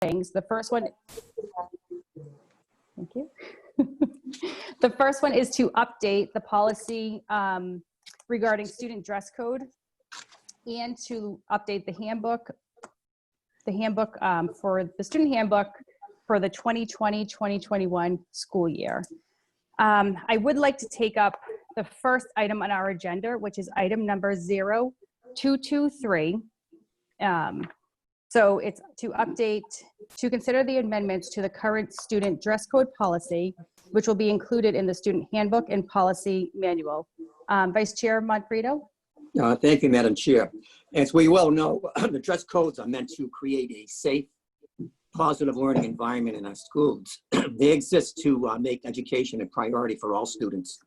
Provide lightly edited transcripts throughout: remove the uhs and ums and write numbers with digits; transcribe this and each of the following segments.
things. The first one, thank you. The first one is to update the policy regarding student dress code and to update the handbook for the student handbook for the 2020-2021 school year. I would like to take up the first item on our agenda, which is item number 0223. So it's to consider the amendments to the current student dress code policy, which will be included in the student handbook and policy manual. Vice Chair Manfredo. Thank you, Madam Chair. As we well know, the dress codes are meant to create a safe, positive learning environment in our schools. They exist to make education a priority for all students,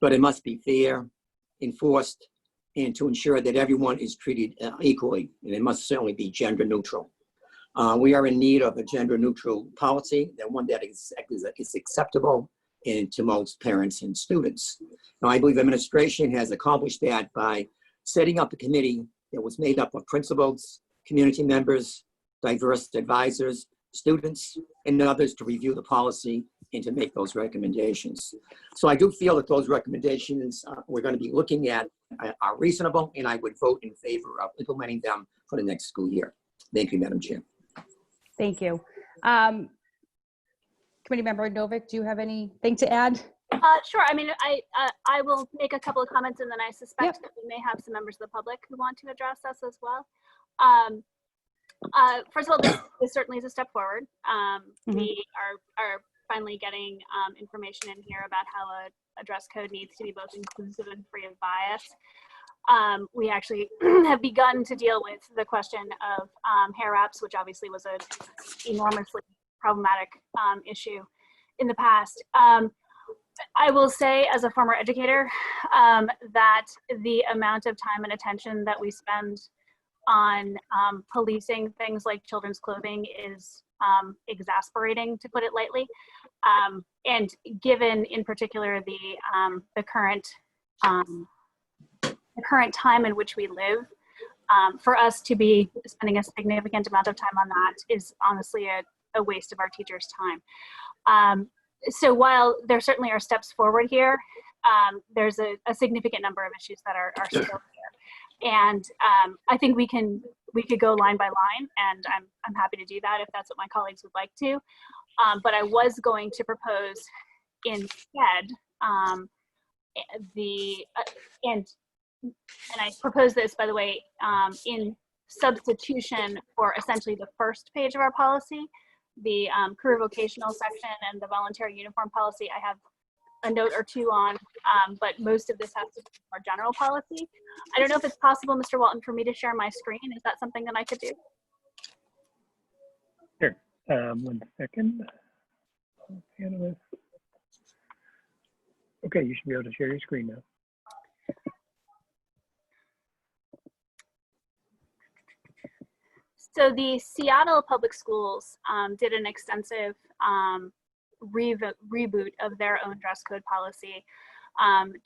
but it must be fair, enforced, and to ensure that everyone is treated equally, and it must certainly be gender neutral. We are in need of a gender neutral policy, that one that is acceptable to most parents and students. Now, I believe the administration has accomplished that by setting up a committee that was made up of principals, community members, diverse advisors, students, and others to review the policy and to make those recommendations. So I do feel that those recommendations we're going to be looking at are reasonable, and I would vote in favor of implementing them for the next school year. Thank you, Madam Chair. Thank you. Committee Member Novick, do you have anything to add? Sure. I mean, I will make a couple of comments, and then I suspect that we may have some members of the public who want to address us as well. First of all, this certainly is a step forward. We are finally getting information in here about how a dress code needs to be both inclusive and free of bias. We actually have begun to deal with the question of hair wraps, which obviously was an enormously problematic issue in the past. I will say, as a former educator, that the amount of time and attention that we spend on policing things like children's clothing is exasperating, to put it lightly. And given, in particular, the current time in which we live, for us to be spending a significant amount of time on that is honestly a waste of our teachers' time. So while there certainly are steps forward here, there's a significant number of issues that are still here. And I think we could go line by line, and I'm happy to do that if that's what my colleagues would like to. But I was going to propose instead and I propose this, by the way, in substitution for essentially the first page of our policy, the career vocational section and the voluntary uniform policy. I have a note or two on, but most of this has to be more general policy. I don't know if it's possible, Mr. Walton, for me to share my screen. Is that something that I could do? Sure. 1 second. Okay, you should be able to share your screen now. So the Seattle Public Schools did an extensive reboot of their own dress code policy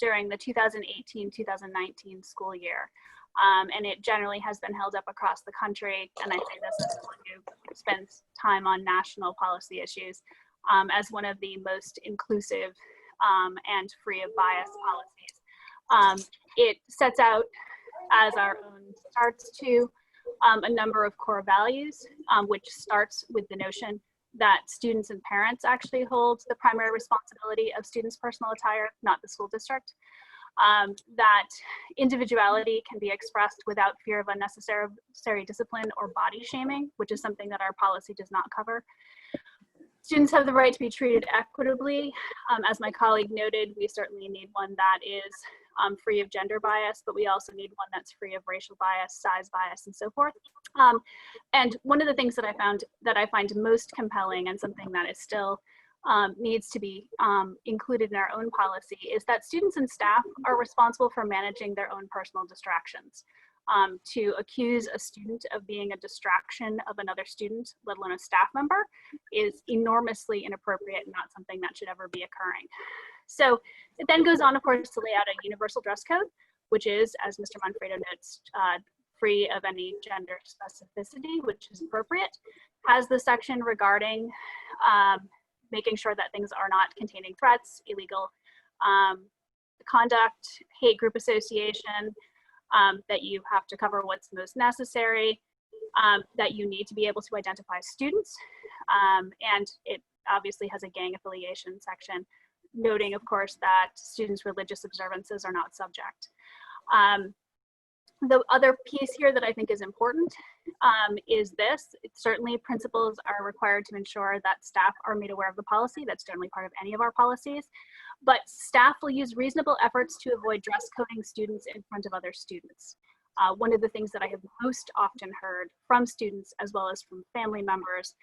during the 2018-2019 school year. And it generally has been held up across the country, and I say this as someone who spends time on national policy issues, as one of the most inclusive and free of bias policies. It sets out, as our own starts to, a number of core values, which starts with the notion that students and parents actually hold the primary responsibility of students' personal attire, not the school district. That individuality can be expressed without fear of unnecessary discipline or body shaming, which is something that our policy does not cover. Students have the right to be treated equitably. As my colleague noted, we certainly need one that is free of gender bias, but we also need one that's free of racial bias, size bias, and so forth. And one of the things that I find most compelling, and something that is still needs to be included in our own policy, is that students and staff are responsible for managing their own personal distractions. To accuse a student of being a distraction of another student, let alone a staff member, is enormously inappropriate and not something that should ever be occurring. So it then goes on, of course, to lay out a universal dress code, which is, as Mr. Manfredo notes, free of any gender specificity, which is appropriate, has the section regarding making sure that things are not containing threats, illegal conduct, hate group association, that you have to cover what's most necessary, that you need to be able to identify students, and it obviously has a gang affiliation section, noting, of course, that students' religious observances are not subject. The other piece here that I think is important is this. Certainly, principals are required to ensure that staff are made aware of the policy. That's generally part of any of our policies. But staff will use reasonable efforts to avoid dress coding students in front of other students. One of the things that I have most often heard from students as well as from family members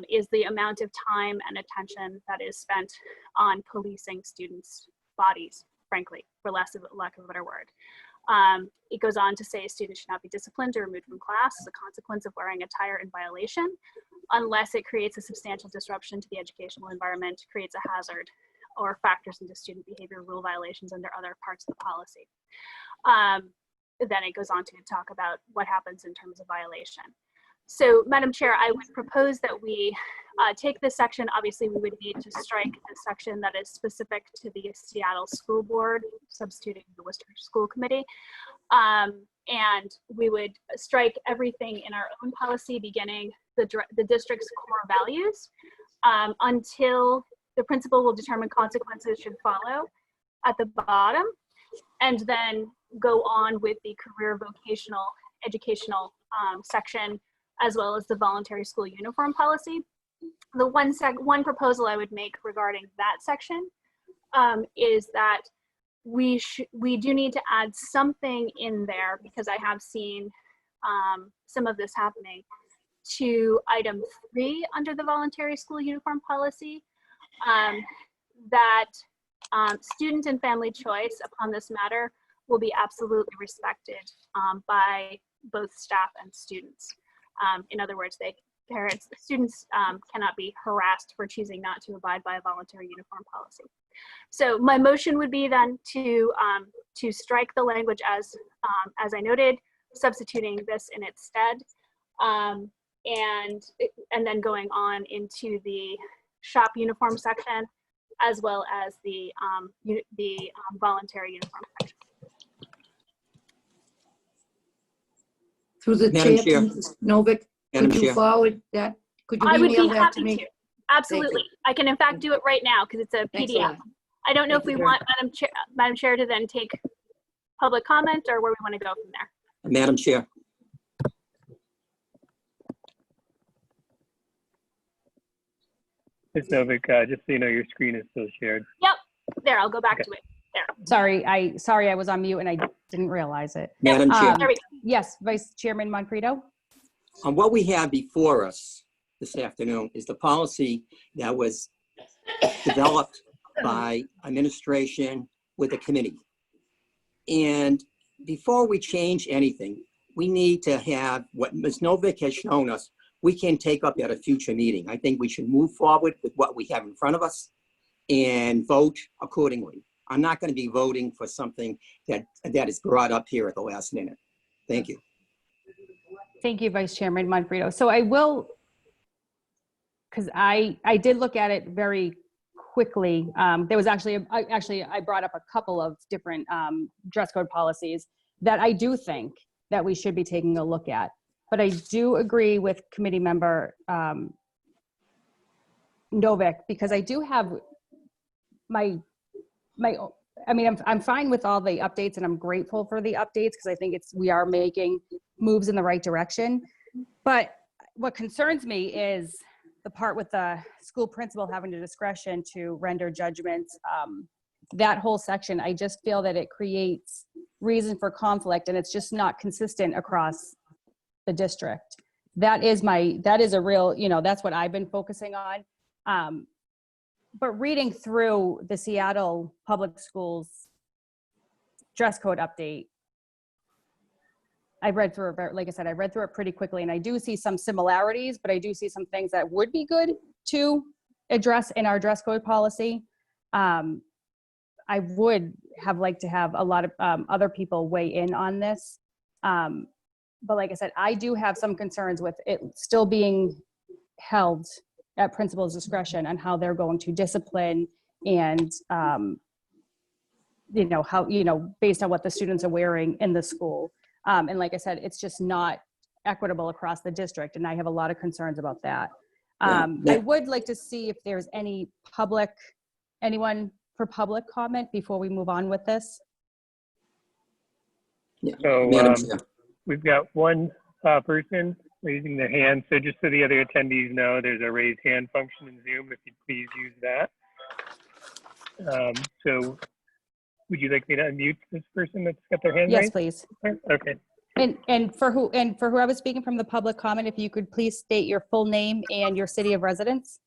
is the amount of time and attention that is spent on policing students' bodies, frankly, for lack of a better word. It goes on to say students should not be disciplined or removed from class as a consequence of wearing attire in violation, unless it creates a substantial disruption to the educational environment, creates a hazard, or factors into student behavior rule violations under other parts of the policy. Then it goes on to talk about what happens in terms of violation. So, Madam Chair, I would propose that we take this section. Obviously, we would need to strike the section that is specific to the Seattle School Board, substituting the Worcester School Committee. And we would strike everything in our own policy, beginning the district's core values, until the principal will determine consequences should follow at the bottom, and then go on with the career vocational educational section, as well as the voluntary school uniform policy. The one proposal I would make regarding that section is that we do need to add something in there, because I have seen some of this happening, to item 3 under the voluntary school uniform policy, that student and family choice upon this matter will be absolutely respected by both staff and students. In other words, students cannot be harassed for choosing not to abide by a voluntary uniform policy. So my motion would be then to strike the language as I noted, substituting this in its stead, and then going on into the shop uniform section, as well as the voluntary uniform section. Through the Madam chair, Chair. Mrs. Novick, Madam could you Chair. forward that? Could you I would be email that to happy me? to. Absolutely. I can in fact do it right now because it's a Thanks a PDF. lot. I don't know Thank if we you very want Madam Chair to then take public comment, or where we want to go from there. Madam Chair. Ms. Novick, just so you know, your screen is still shared. Yep. There, I'll go back to it. There. Sorry, I was on mute and I didn't realize it. Madam Chair. There we go. Yes, Vice Chairman Manfredo. What we have before us this afternoon is the policy that was developed by administration with a committee. And before we change anything, we need to have what Ms. Novick has shown us, we can take up at a future meeting. I think we should move forward with what we have in front of us and vote accordingly. I'm not going to be voting for something that is brought up here at the last minute. Thank you. Thank you, Vice Chairman Manfredo. So I will, because I did look at it very quickly. There was actually I brought up a couple of different dress code policies that I do think that we should be taking a look at. But I do agree with committee member Novick, because I do have I'm fine with all the updates, and I'm grateful for the updates, because I think we are making moves in the right direction. But what concerns me is the part with the school principal having the discretion to render judgments. That whole section, I just feel that it creates reason for conflict, and it's just not consistent across the district. That is a real, that's what I've been focusing on. But reading through the Seattle Public Schools dress code update, I read through it, like I said, I read through it pretty quickly, and I do see some similarities, but I do see some things that would be good to address in our dress code policy. I would have liked to have a lot of other people weigh in on this. but like I said, I do have some concerns with it still being held at principal's discretion on how they're going to discipline and, you know, how, you know, based on what the students are wearing in the school. And like I said, it's just not equitable across the district. And I have a lot of concerns about that. I would like to see if there's anyone for public comment before we move on with this. Yeah. So Madam Chair. we've got one person raising their hand. So just so the other attendees know, there's a raise hand function in Zoom. If you'd please use that. So would you like me to unmute this person that's got their hand Yes, raised? please. Okay. And for whoever speaking from the public comment, if you could please state your full name and your city of residence.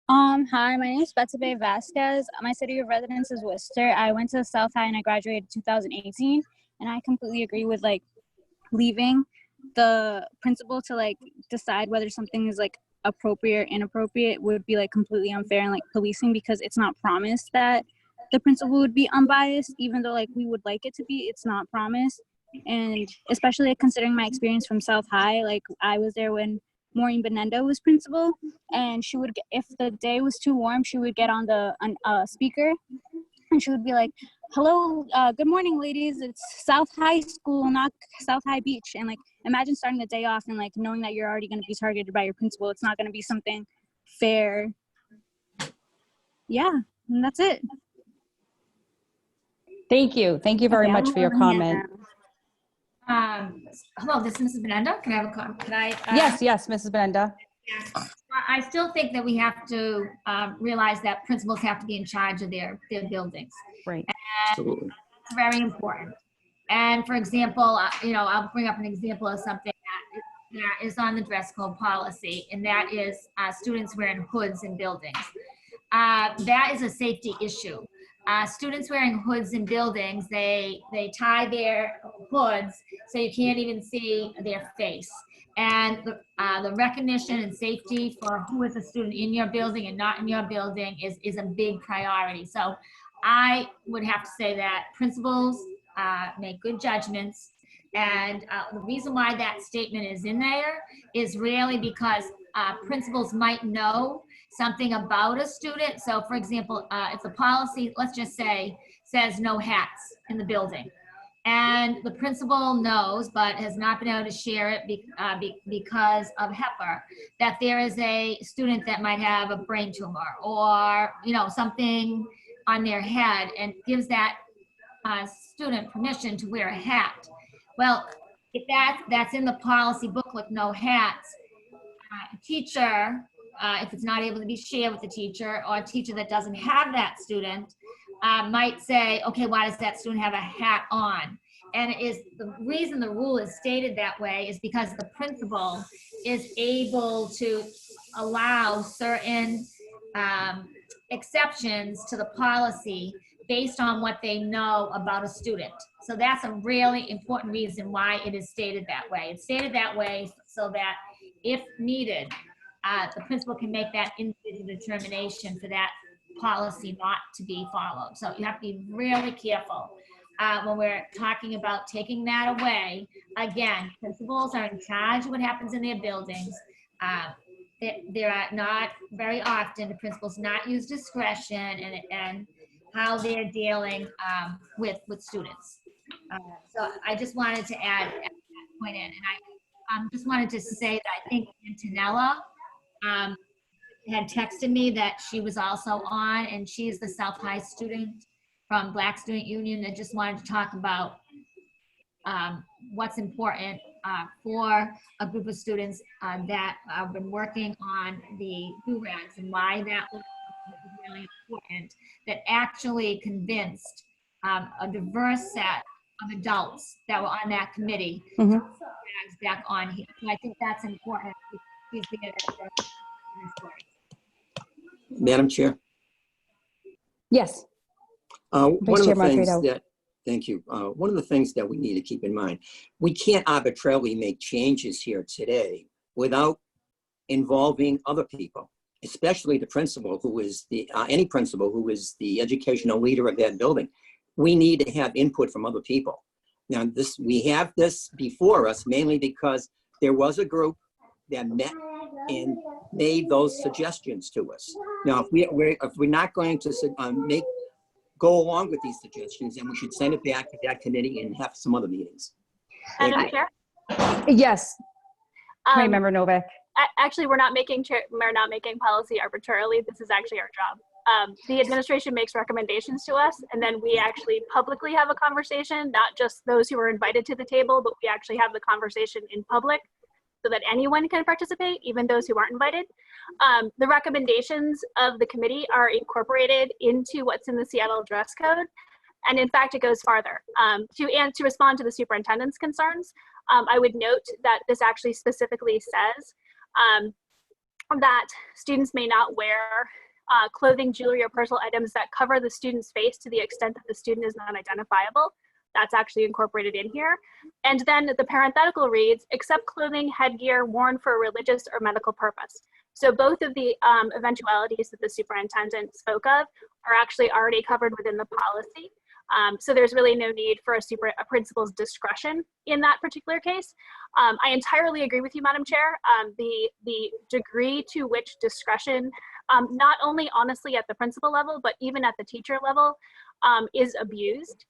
Hi, my name is Betsabe Vasquez. My city of residence is Worcester. I went to South High and I graduated 2018, and I completely agree with like leaving the principal to like decide whether something is like appropriate or inappropriate would be like completely unfair, and like policing, because it's not promised that the principal would be unbiased, even though like we would like it to be. It's not promised. And especially like, considering my experience from South High, like I was there when Maureen Benendo was principal, and she would, if the day was too warm, she would get on the speaker and she would be like, hello, good morning, ladies. It's South High School, not South High Beach. And like, imagine starting the day off and like knowing that you're already going to be targeted by your principal. It's not going to be something fair. Yeah, and that's it. Thank you. Thank you very much for your comment. Hello, this is Mrs. Benenda. Can I have a comment? Can I? Yes, Mrs. Benenda. Yes. I still think that we have to realize that principals have to be in charge of their buildings. Right. Absolutely. That's very important. And for example, you know, I'll bring up an example of something that is on the dress code policy, and that is students wearing hoods in buildings. That is a safety issue. Students wearing hoods in buildings, they tie their hoods so you can't even see their face. And the recognition and safety for who is a student in your building and not in your building is a big priority. So I would have to say that principals make good judgments. And the reason why that statement is in there is really because principals might know something about a student. So for example, if the policy, let's just say, says no hats in the building, and the principal knows but has not been able to share it because of HEPA, that there is a student that might have a brain tumor or, you know, something on their head, and gives that student permission to wear a hat. Well, if that's in the policy booklet, no hats, a teacher, if it's not able to be shared with the teacher, or a teacher that doesn't have that student, might say, okay, why does that student have a hat on? And it is the reason the rule is stated that way is because the principal is able to allow certain exceptions to the policy based on what they know about a student. So that's a really important reason why it is stated that way. It's stated that way so that if needed, the principal can make that individual determination for that policy not to be followed. So you have to be really careful when we're talking about taking that away. Again, principals are in charge of what happens in their buildings. There are not very often the principals not use discretion and how they're dealing with students. So I just wanted to add that point in, and I just wanted to say that I think Antonella had texted me that she was also on, and she's the South High student from Black Student Union that just wanted to talk about what's important for a group of students that have been working on the do-rags, and why that was really important, that actually convinced a diverse set of adults that were on that committee back on here. So I think that's important. Madam Chair. Yes. One of the Chair things Manfredo. that, thank you. One of the things that we need to keep in mind, we can't arbitrarily make changes here today without involving other people, especially the principal, who is any principal who is the educational leader of that building. We need to have input from other people. Now, we have this before us mainly because there was a group that met and made those suggestions to us. Now, if we're not going to go along with these suggestions, then we should send it back to that committee and have some other meetings. Madam Chair? Yes, Committee Um, Member Novick. Actually, we're not making policy arbitrarily. This is actually our job. The administration makes recommendations to us, and then we actually publicly have a conversation, not just those who are invited to the table, but we actually have the conversation in public so that anyone can participate, even those who aren't invited. The recommendations of the committee are incorporated into what's in the Seattle dress code. And in fact, it goes farther. To respond to the superintendent's concerns, I would note that this actually specifically says that students may not wear clothing, jewelry, or personal items that cover the student's face to the extent that the student is not identifiable. That's actually incorporated in here. And then the parenthetical reads, except clothing, headgear worn for a religious or medical purpose. So both of the eventualities that the superintendent spoke of are actually already covered within the policy. So there's really no need for a principal's discretion in that particular case. I entirely agree with you, Madam Chair. The degree to which discretion, not only honestly at the principal level, but even at the teacher level, is abused,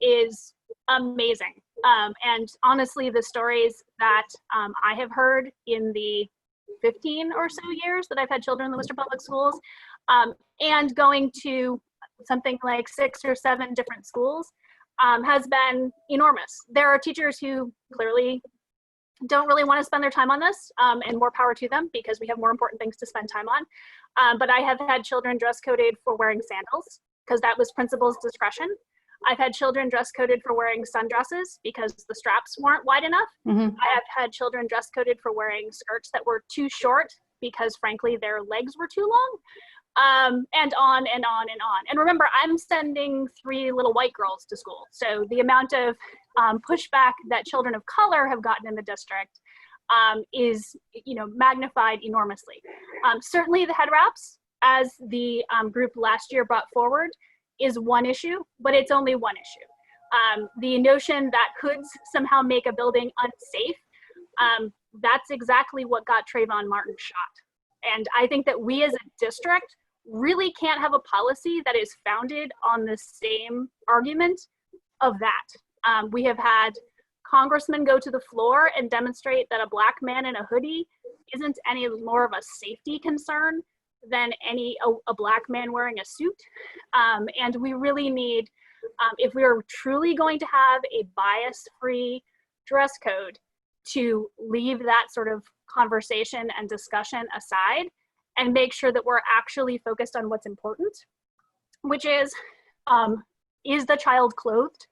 is amazing. And honestly, the stories that I have heard in the 15 or so years that I've had children in the Worcester Public Schools, and going to something like 6 or 7 different schools, has been enormous. There are teachers who clearly don't really want to spend their time on this, and more power to them because we have more important things to spend time on. But I have had children dress coded for wearing sandals because that was principal's discretion. I've had children dress coded for wearing sundresses because the straps weren't wide enough. Mhm. I have had children dress coded for wearing skirts that were too short because frankly their legs were too long. And on and on and on. And remember, I'm sending 3 little white girls to school. So the amount of pushback that children of color have gotten in the district is, magnified enormously. Certainly the head wraps, as the group last year brought forward, is one issue, but it's only one issue. The notion that hoods somehow make a building unsafe, that's exactly what got Trayvon Martin shot. And I think that we as a district really can't have a policy that is founded on the same argument of that. We have had congressmen go to the floor and demonstrate that a black man in a hoodie isn't any more of a safety concern than a black man wearing a suit. And we really need, if we are truly going to have a bias-free dress code, to leave that sort of conversation and discussion aside and make sure that we're actually focused on what's important, which is the child clothed?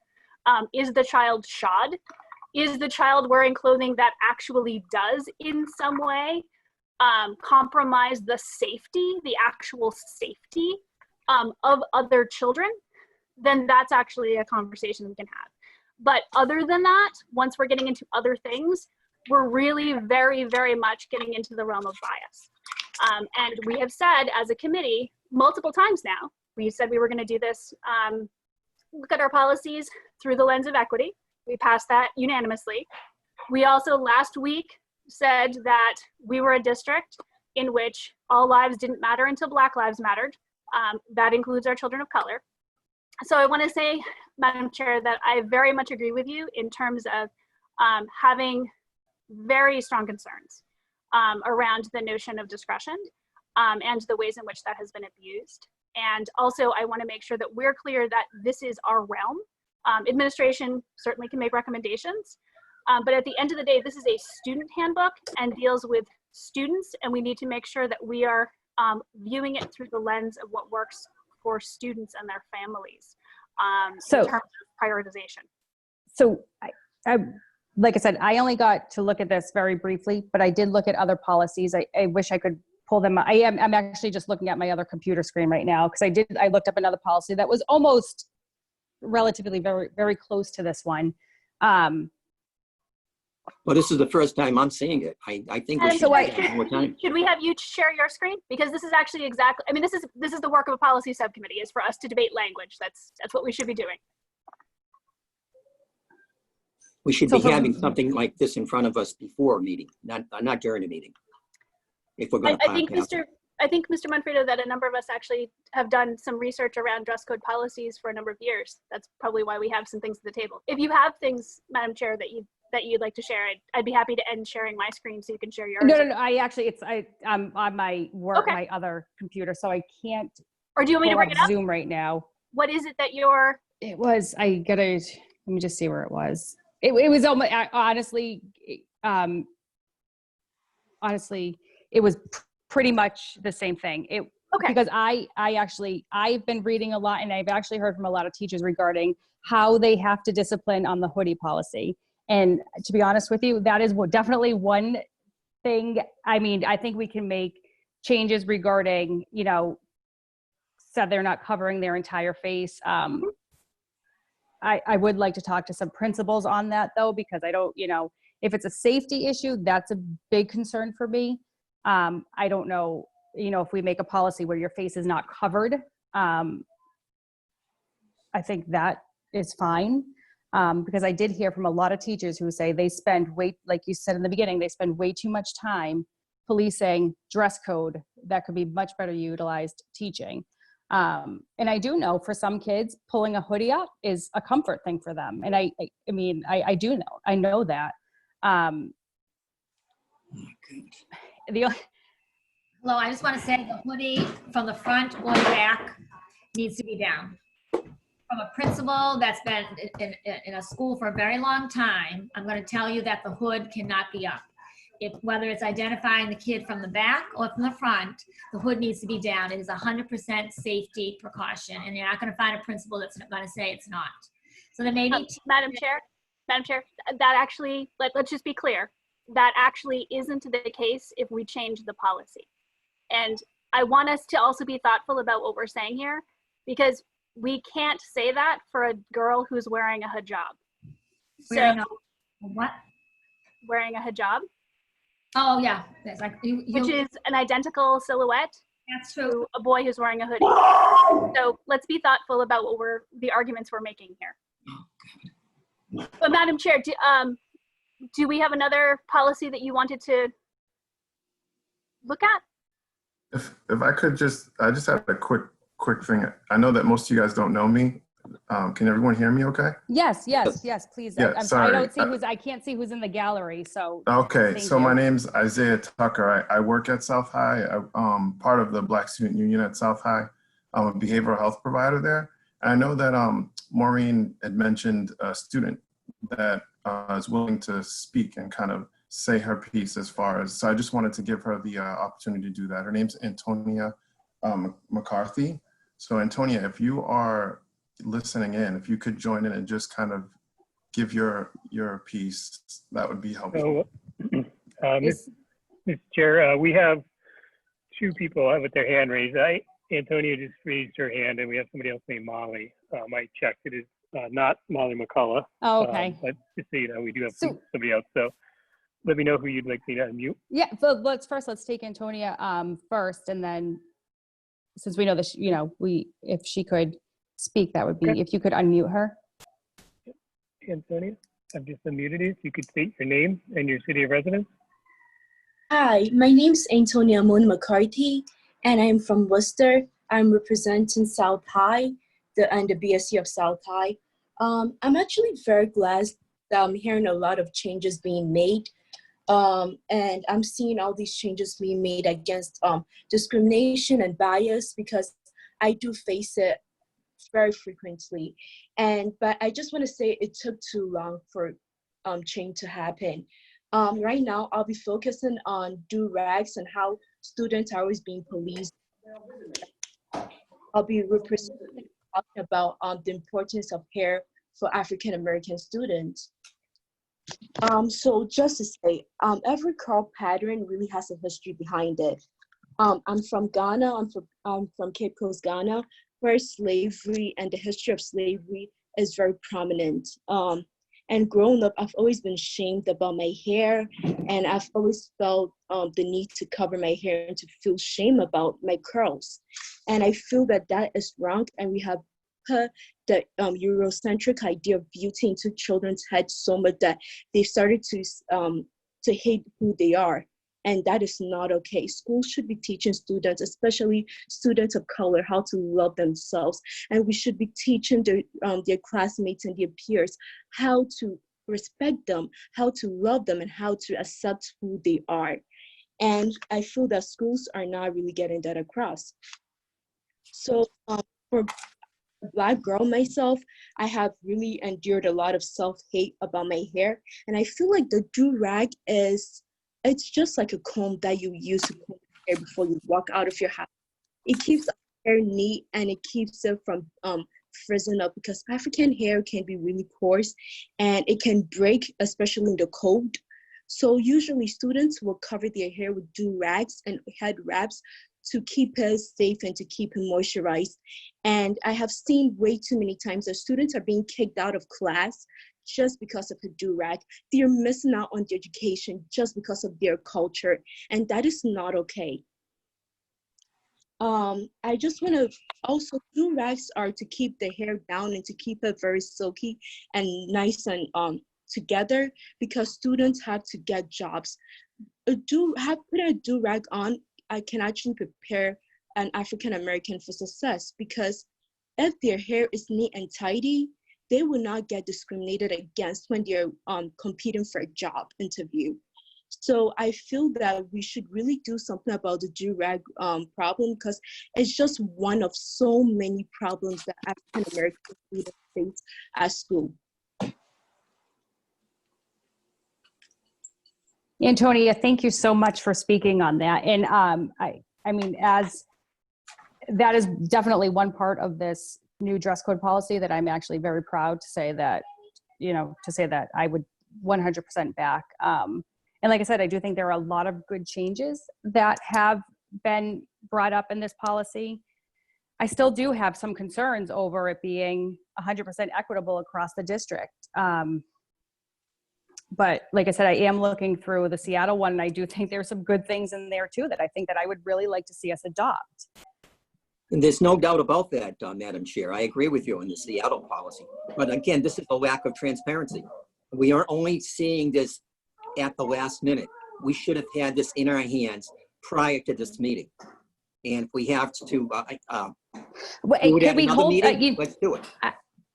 Is the child shod? Is the child wearing clothing that actually does in some way compromise the safety, the actual safety of other children? Then that's actually a conversation we can have. But other than that, once we're getting into other things, we're really very, very much getting into the realm of bias. And we have said as a committee multiple times now, we said we were going to do this, look at our policies through the lens of equity. We passed that unanimously. We also last week said that we were a district in which all lives didn't matter until Black lives mattered. That includes our children of color. So I want to say, Madam Chair, that I very much agree with you in terms of having very strong concerns around the notion of discretion and the ways in which that has been abused. And also, I want to make sure that we're clear that this is our realm. Administration certainly can make recommendations, but at the end of the day, this is a student handbook and deals with students, and we need to make sure that we are viewing it through the lens of what works for students and their families in terms of prioritization. So I, like I said, I only got to look at this very briefly, but I did look at other policies. I wish I could pull them. I'm actually just looking at my other computer screen right now because I looked up another policy that was almost relatively very, very close to this one. Well, this is the first time I'm seeing it. I think we should do that more time. Should we have you share your screen? Because this is actually exactly, I mean, this is the work of a policy subcommittee, is for us to debate language. That's what we should be doing. We should So be for- having something like this in front of us before a meeting, not during a meeting. If we're going to I think Mr. Manfredo, that a number of us actually have done some research around dress code policies for a number of years. That's probably why we have some things at the table. If you have things, Madam Chair, that you'd like to share, I'd be happy to end sharing my screen so you can share yours. No. I actually, I'm on my work, Okay. my other computer, so I can't Or do you want me to pull bring up it up? Zoom right now. What is it that you're? It was, let me just see where it was. It was almost, honestly, it was pretty much the same thing. Okay. Because I've been reading a lot, and I've actually heard from a lot of teachers regarding how they have to discipline on the hoodie policy. And to be honest with you, that is definitely one thing. I mean, I think we can make changes regarding, so they're not covering their entire face. I would like to talk to some principals on that, though, because I don't, if it's a safety issue, that's a big concern for me. I don't know, if we make a policy where your face is not covered, I think that is fine. Because I did hear from a lot of teachers who say they spend like you said in the beginning, they spend way too much time policing dress code that could be much better utilized teaching. And I do know for some kids, pulling a hoodie up is a comfort thing for them. And I know that. Hello, I just want to say the hoodie from the front or the back needs to be down. From a principal that's been in a school for a very long time, I'm going to tell you that the hood cannot be up. Whether it's identifying the kid from the back or from the front, the hood needs to be down. It is 100% safety precaution, and you're not going to find a principal that's going to say it's not. So there may be Madam Chair, that actually, let's just be clear, that actually isn't the case if we change the policy. And I want us to also be thoughtful about what we're saying here, because we can't say that for a girl who's wearing a hijab. What? Wearing a hijab. Oh yeah, that's like which is an identical silhouette. That's true. To a boy who's wearing a hoodie. So let's be thoughtful about the arguments we're making here. But Madam Chair, do we have another policy that you wanted to look at? If I could I just have a quick thing. I know that most of you guys don't know me. Can everyone hear me okay? Yes, please. Yeah, I'm sorry. I can't see who's in the gallery, so. Okay, so my name's Isaiah Tucker. I work at South High. I'm part of the Black Student Union at South High. I'm a behavioral health provider there. I know that Maureen had mentioned a student that is willing to speak and kind of say her piece so I just wanted to give her the opportunity to do that. Her name's Antonia McCarthy. So Antonia, if you are listening in, if you could join in and just kind of give your piece, that would be helpful. So, Mr. Chair, we have two people with their hand raised. Antonia just raised her hand, and we have somebody else named Molly. I checked; it is not Molly McCullough. Oh, okay. But just so you know, we do have somebody else. So let me know who you'd like me to unmute. Yeah, but let's take Antonia first, and then since we know this, if she could speak, that would be, if you could unmute her. Antonia, I've just unmuted you. If you could state your name and your city of residence. Hi, my name's Antonia Moon McCarthy, and I'm from Worcester. I'm representing South High and the BSU of South High. I'm actually very glad that I'm hearing a lot of changes being made. And I'm seeing all these changes being made against discrimination and bias, because I do face it very frequently. But I just want to say it took too long for change to happen. Right now, I'll be focusing on do-rags and how students are always being policed. I'll be talking about the importance of hair for African-American students. So just to say, every curl pattern really has a history behind it. I'm from Ghana, I'm from Cape Coast, Ghana, where slavery and the history of slavery is very prominent. And growing up, I've always been shamed about my hair, and I've always felt the need to cover my hair and to feel shame about my curls. And I feel that that is wrong, and we have put the Eurocentric idea of beauty into children's heads so much that they started to hate who they are. And that is not okay. Schools should be teaching students, especially students of color, how to love themselves. And we should be teaching their classmates and their peers how to respect them, how to love them, and how to accept who they are. And I feel that schools are not really getting that across. So for a Black girl myself, I have really endured a lot of self-hate about my hair. And I feel like the do-rag it's just like a comb that you use to comb your hair before you walk out of your house. It keeps the hair neat and it keeps it from frizzing up, because African hair can be really coarse and it can break, especially in the cold. So usually students will cover their hair with do-rags and head wraps to keep it safe and to keep it moisturized. And I have seen way too many times that students are being kicked out of class just because of the do-rag. They're missing out on their education just because of their culture, and that is not okay. I just want to also, do-rags are to keep the hair down and to keep it very silky and nice and together, because students have to get jobs. Put a do-rag on, I can actually prepare an African American for success, because if their hair is neat and tidy, they will not get discriminated against when they're competing for a job interview. So I feel that we should really do something about the do-rag problem, because it's just one of so many problems that African American students face at school. Antonia, thank you so much for speaking on that. And I mean, as that is definitely one part of this new dress code policy that I'm actually very proud to say that, I would 100% back. And like I said, I do think there are a lot of good changes that have been brought up in this policy. I still do have some concerns over it being 100% equitable across the district. But like I said, I am looking through the Seattle one, and I do think there's some good things in there too that I think that I would really like to see us adopt. And there's no doubt about that, Madam Chair. I agree with you on the Seattle policy. But again, this is a lack of transparency. We are only seeing this at the last minute. We should have had this in our hands prior to this meeting. And if we have to do it at another meeting, let's do it.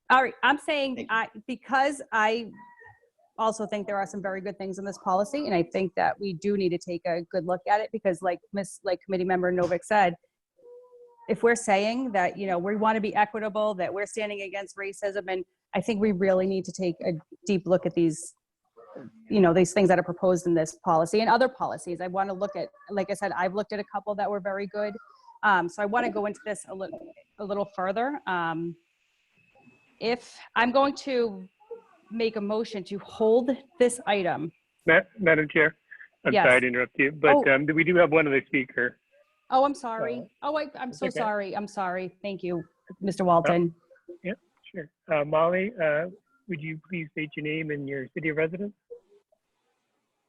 All right, I'm saying because I also think there are some very good things in this policy, and I think that we do need to take a good look at it, because like Committee Member Novick said, if we're saying that, we want to be equitable, that we're standing against racism, and I think we really need to take a deep look at these, these things that are proposed in this policy and other policies. I want to look at, like I said, I've looked at a couple that were very good. So I want to go into this a little further. If I'm going to make a motion to hold this item. Madam Chair, I'm sorry to interrupt you, but we do have one other speaker. Oh, I'm sorry. I'm so sorry. I'm sorry. Thank you, Mr. Walton. Yeah, sure. Molly, would you please state your name and your city of residence?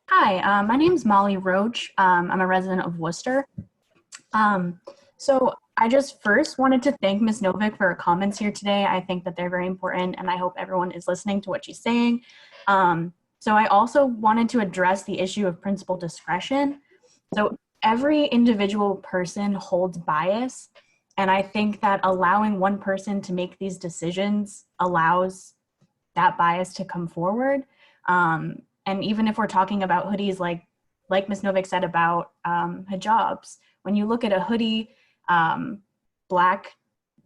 Hi, my name is Molly Roach. I'm a resident of Worcester. So I just first wanted to thank Ms. Novick for her comments here today. I think that they're very important, and I hope everyone is listening to what she's saying. So I also wanted to address the issue of principal discretion. So every individual person holds bias, and I think that allowing one person to make these decisions allows that bias to come forward. And even if we're talking about hoodies, like Ms. Novick said about hijabs, when you look at a hoodie, Black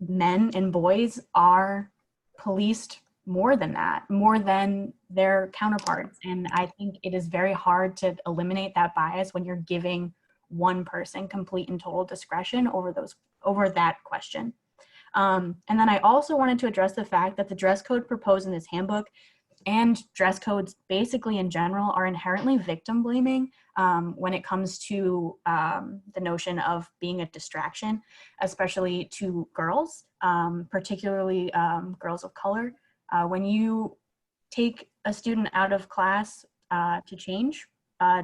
men and boys are policed more than that, more than their counterparts. And I think it is very hard to eliminate that bias when you're giving one person complete and total discretion over that question. And then I also wanted to address the fact that the dress code proposed in this handbook and dress codes basically in general are inherently victim blaming when it comes to the notion of being a distraction, especially to girls, particularly girls of color. When you take a student out of class to change,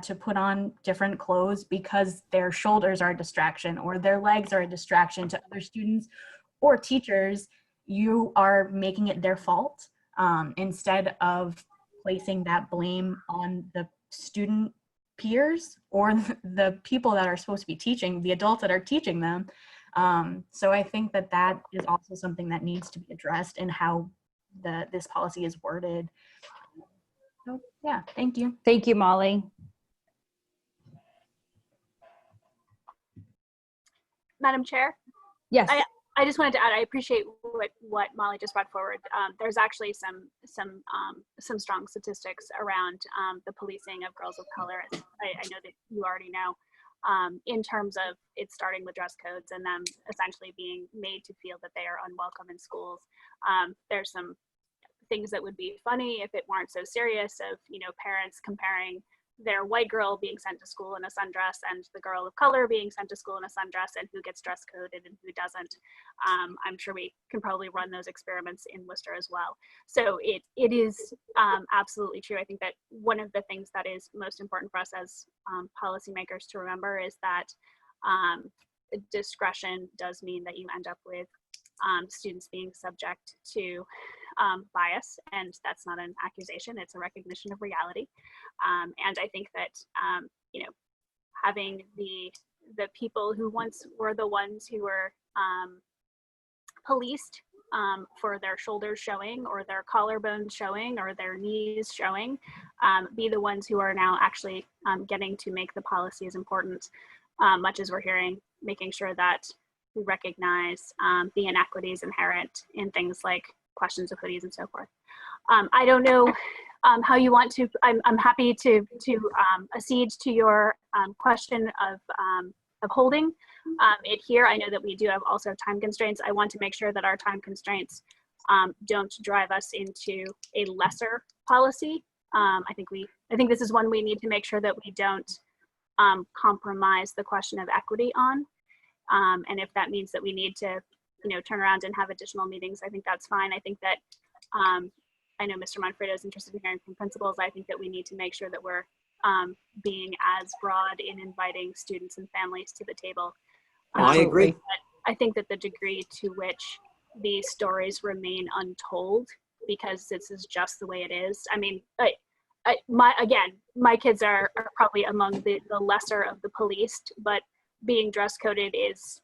to put on different clothes because their shoulders are a distraction or their legs are a distraction to other students or teachers, you are making it their fault instead of placing that blame on the student peers or the people that are supposed to be teaching, the adults that are teaching them. So I think that that is also something that needs to be addressed in how this policy is worded. So yeah, thank you. Thank you, Molly. Madam Chair? Yes. I just wanted to add, I appreciate what Molly just brought forward. There's actually some strong statistics around the policing of girls of color. I know that you already know, in terms of it starting with dress codes and them essentially being made to feel that they are unwelcome in schools. There's some things that would be funny if it weren't so serious, of, you know, parents comparing their white girl being sent to school in a sundress and the girl of color being sent to school in a sundress, and who gets dress coded and who doesn't. I'm sure we can probably run those experiments in Worcester as well. So it is absolutely true. I think that one of the things that is most important for us as policymakers to remember is that discretion does mean that you end up with students being subject to bias, and that's not an accusation, it's a recognition of reality. And I think that you know, having the people who once were the ones who were policed for their shoulders showing or their collarbones showing or their knees showing, be the ones who are now actually getting to make the policy is important, much as we're hearing, making sure that we recognize the inequities inherent in things like questions of hoodies and so forth. I don't know how you want to, I'm happy to accede to your question of holding it here. I know that we do have also time constraints. I want to make sure that our time constraints don't drive us into a lesser policy. I think this is one we need to make sure that we don't compromise the question of equity on. And if that means that we need to, you know, turn around and have additional meetings, I think that's fine. I think that I know Mr. Manfredo is interested in hearing from principals. I think that we need to make sure that we're being as broad in inviting students and families to the table. I agree. But I think that the degree to which these stories remain untold, because this is just the way it is. I mean, my kids are probably among the lesser of the policed, but being dress coded it's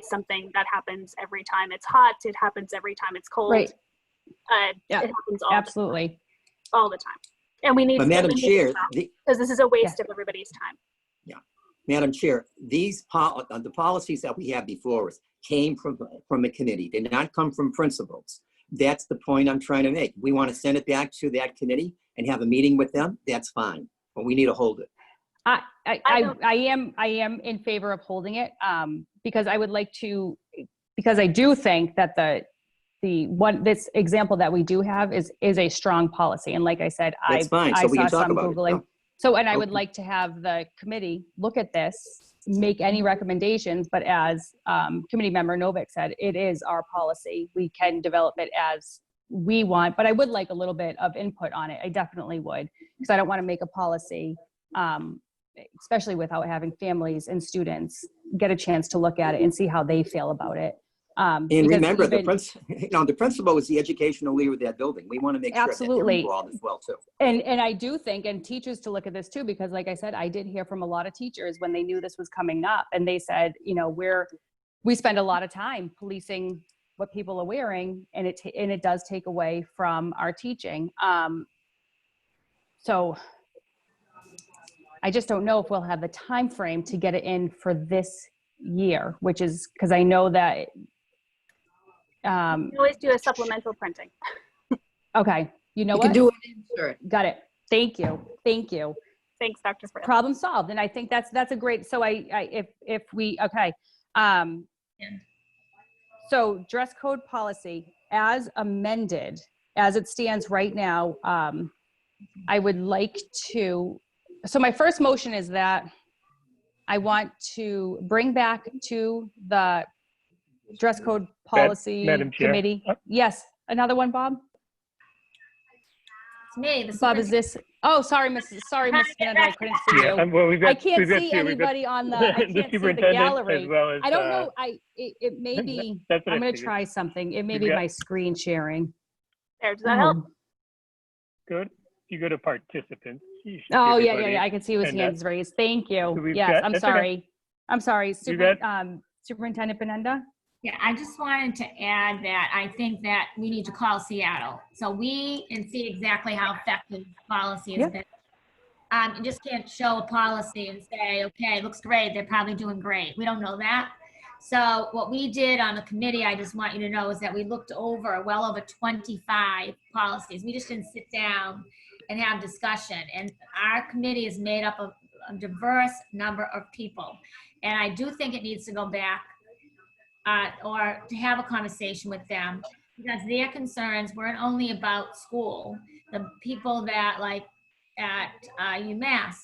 something that happens every time it's hot. It happens every time it's cold. Right. Yeah, it happens absolutely all the time. And we need But to, Madam Chair, because this is a waste of everybody's time. Yeah, Madam Chair, these the policies that we have before us came from a committee, did not come from principals. That's the point I'm trying to make. We want to send it back to that committee and have a meeting with them. That's fine, but we need to hold it. I am in favor of holding it because I would like to, because I do think that this example that we do have is a strong policy. And like I said, That's fine. So we can talk about Googling. it. So, and I would like to have the committee look at this, make any recommendations, but as committee member Novick said, it is our policy. We can develop it as we want, but I would like a little bit of input on it. I definitely would, because I don't want to make a policy, especially without having families and students get a chance to look at it and see how they feel about it. And remember, the principal is the educational leader of that building. We want to make sure that they're involved as well too. And I do think, and teachers to look at this too, because like I said, I did hear from a lot of teachers when they knew this was coming up, and they said, you know, we spend a lot of time policing what people are wearing, and it does take away from our teaching. So I just don't know if we'll have the time frame to get it in for this year, which is because I know that you can always do a supplemental printing. Okay, you know what? You can do an insert. Got it. Thank you. Thank you. Thanks, Dr. Frizzing. Problem solved. And I think that's a great. So if we okay. So dress code policy as amended, as it stands right now, I would like to. So my first motion is that I want to bring back to the dress code policy Madam Chair. committee. Yes, another one, Bob? It's me, the Bob, is this, oh, sorry, Miss Spinetta, I couldn't see Yeah, you. well, we've got, I can't we've got see two. We've got anybody on the, I can't see the superintendent gallery. as well as, I don't know, it may be, that's what I'm I gonna figured. try something. It may We've be got- my screen sharing. There, does that help? Good. If you go to participants. you should see Oh, yeah, everybody. I can see his And, hands raised. Thank so you. we've Yes, got- I'm that's okay. sorry. I'm sorry, You got- Superintendent Benenda? Yeah, I just wanted to add that I think that we need to call Seattle. So and see exactly how effective policy has been. You just can't show a policy and say, okay, it looks great. They're probably doing great. We don't know that. So what we did on the committee, I just want you to know, is that we looked over well over 25 policies. We just didn't sit down and have discussion. And our committee is made up of a diverse number of people. And I do think it needs to go back or to have a conversation with them, because their concerns weren't only about school. The people that, like at UMass,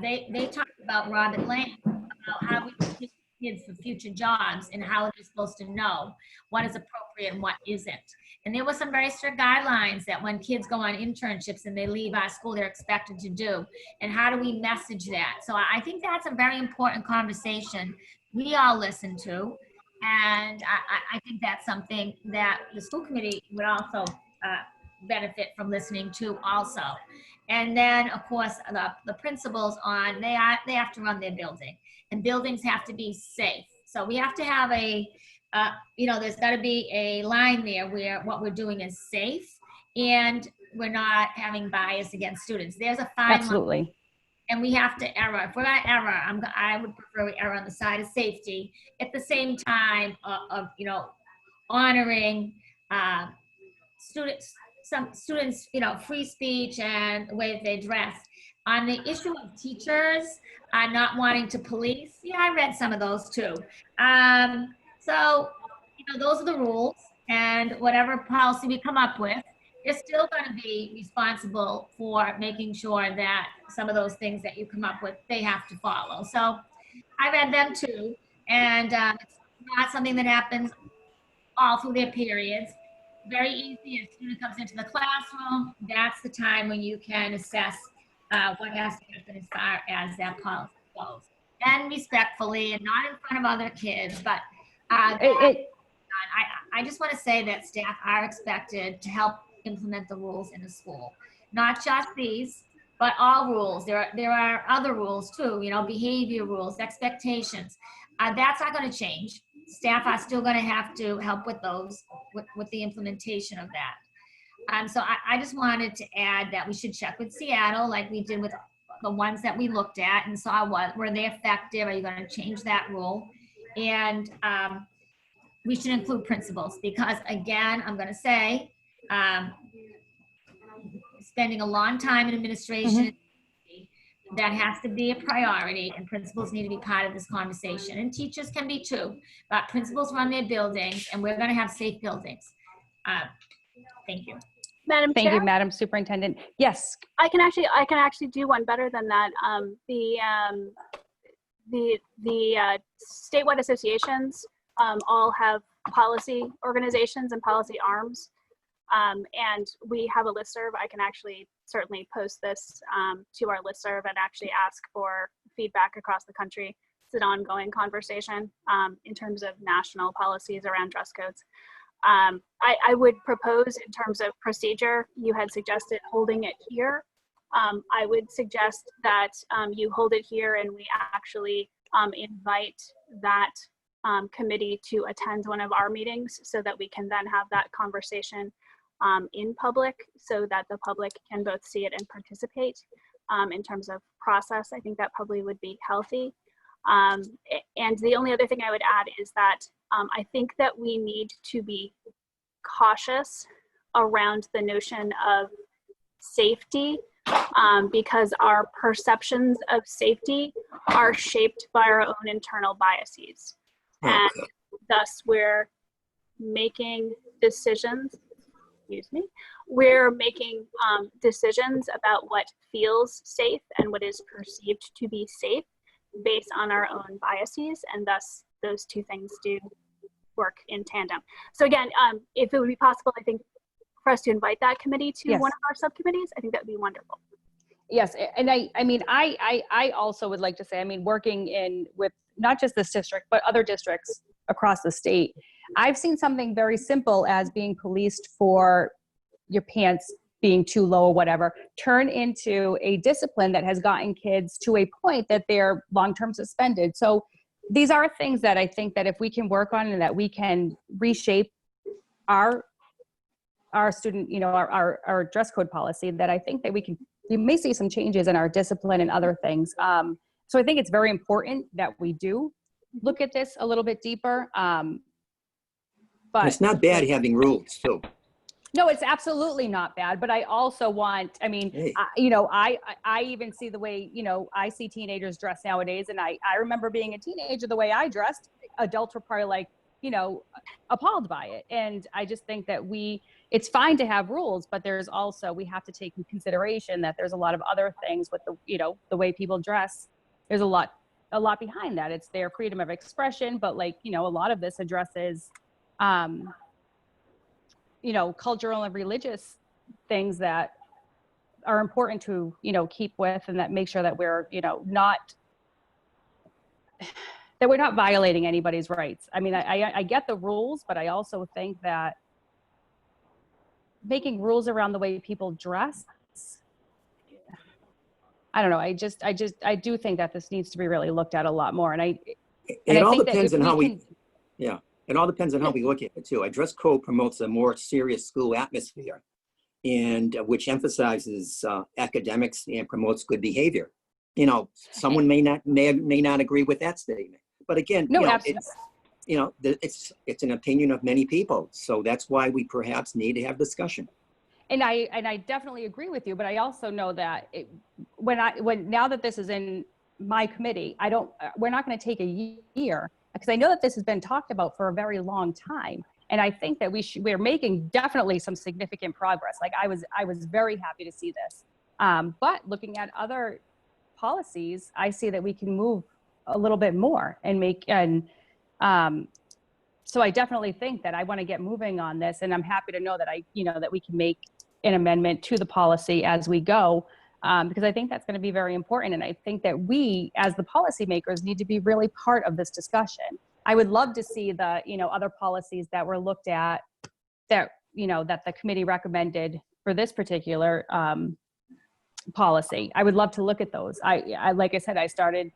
they talked about Robert Lane, about how we teach kids for future jobs and how they're supposed to know what is appropriate and what isn't. And there were some very strict guidelines that when kids go on internships and they leave our school, they're expected to do. And how do we message that? So I think that's a very important conversation we all listen to. And I think that's something that the school committee would also benefit from listening to also. And then, of course, the principals they have to run their building, and buildings have to be safe. So we have to have there's got to be a line there where what we're doing is safe and we're not having bias against students. There's a fine line. Absolutely. And we have to err. If we're going to err, I would prefer we err on the side of safety at the same time of honoring some students, free speech and the way that they dress. On the issue of teachers not wanting to police, I read some of those too. So, those are the rules, and whatever policy we come up with, they're still going to be responsible for making sure that some of those things that you come up with, they have to follow. So I read them too, and it's not something that happens all through their periods. Very easy. If a student comes into the classroom, that's the time when you can assess what has to happen as far as that policy goes. And respectfully, and not in front of other kids, but I just want to say that staff are expected to help implement the rules in the school. Not just these, but all rules. There are other rules too, behavior rules, expectations. That's not going to change. Staff are still going to have to help with those, with the implementation of that. So I just wanted to add that we should check with Seattle like we did with the ones that we looked at and saw were they effective? Are you going to change that rule? And we should include principals because, again, I'm going to say, spending a long time in administration, that has to be a priority, and principals need to be part of this conversation. And teachers can be too, but principals run their buildings, and we're going to have safe buildings. Thank you. Madam Thank Chair? you, Madam Superintendent. Yes. I can actually do one better than that. The statewide associations all have policy organizations and policy arms. And we have a listserv. I can actually certainly post this to our listserv and actually ask for feedback across the country. It's an ongoing conversation in terms of national policies around dress codes. I would propose in terms of procedure, you had suggested holding it here. I would suggest that you hold it here and we actually invite that committee to attend one of our meetings so that we can then have that conversation in public so that the public can both see it and participate in terms of process. I think that probably would be healthy. And the only other thing I would add is that I think that we need to be cautious around the notion of safety because our perceptions of safety are shaped by our own internal biases. And thus we're making decisions, we're making decisions about what feels safe and what is perceived to be safe based on our own biases, and thus those two things do work in tandem. So again, if it would be possible, I think for us to invite that committee to Yes. one of our subcommittees, I think that would be wonderful. Yes, and I mean, I also would like to say, I mean, working in with not just this district, but other districts across the state, I've seen something very simple as being policed for your pants being too low or whatever, turn into a discipline that has gotten kids to a point that they're long-term suspended. So these are things that I think that if we can work on and that we can reshape our student, you know, our dress code policy, that I think that we may see some changes in our discipline and other things. So I think it's very important that we do look at this a little bit deeper. But It's not bad having rules too. no, it's absolutely not bad, but I also want, I mean, Hey. you know, I even see the way, you know, I see teenagers dress nowadays, and I remember being a teenager, the way I dressed, adults were probably like, you know, appalled by it. And I just think that it's fine to have rules, but there's also, we have to take in consideration that there's a lot of other things with the, you know, the way people dress. There's a lot behind that. It's their freedom of expression, but like, you know, a lot of this addresses, you know, cultural and religious things that are important to, you know, keep with, and that make sure that we're, you know, that we're not violating anybody's rights. I mean, I get the rules, but I also think that making rules around the way people dress, I don't know. I do think that this needs to be really looked at a lot more. And It all think that depends if on how can- yeah, it all depends on how we look at it too. A dress code promotes a more serious school atmosphere, and which emphasizes academics and promotes good behavior. You know, someone may not agree with that statement, but again, No, you know, absolutely. it's, you know, it's an opinion of many people. So that's why we perhaps need to have discussion. And I definitely agree with you, but I also know that now that this is in my committee, we're not going to take a year, because I know that this has been talked about for a very long time. And I think that we're making definitely some significant progress. Like I was very happy to see this. But looking at other policies, I see that we can move a little bit more so I definitely think that I want to get moving on this, and I'm happy to know that that we can make an amendment to the policy as we go, because I think that's going to be very important. And I think that we, as the policymakers, need to be really part of this discussion. I would love to see the, you know, other policies that were looked at that, you know, that the committee recommended for this particular policy. I would love to look at those. I like I said, I started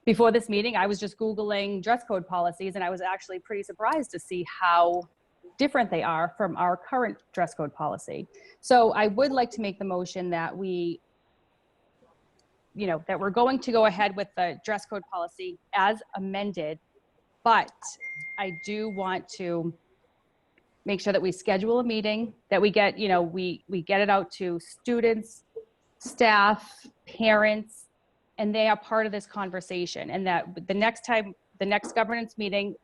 before this meeting, I was just Googling dress code policies, and I was actually pretty surprised to see how different they are from our current dress code policy. So I would like to make the motion that we're going to go ahead with the dress code policy as amended, but I do want to make sure that we schedule a meeting, that we get, you know, we get it out to students, staff, parents, and they are part of this conversation. And that the next governance meeting,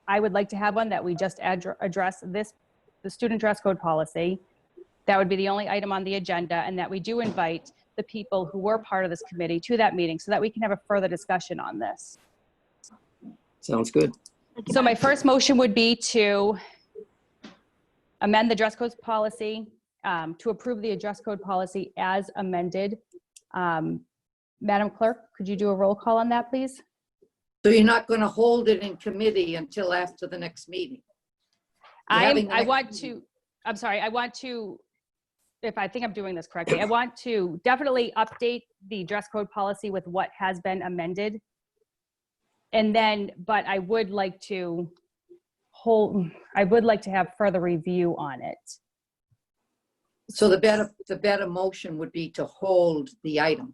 I would like to have one that we just address the student dress code policy. That would be the only item on the agenda, and that we do invite the people who were part of this committee to that meeting so that we can have a further discussion on this. Sounds good. So my first motion would be to amend the dress code policy, to approve the dress code policy as amended. Madam Clerk, could you do a roll call on that, please? So you're not going to hold it in committee until after the next meeting? I want to, if I think I'm doing this correctly, I want to definitely update the dress code policy with what has been amended. And then, but I would like to have further review on it. So the better motion would be to hold the item.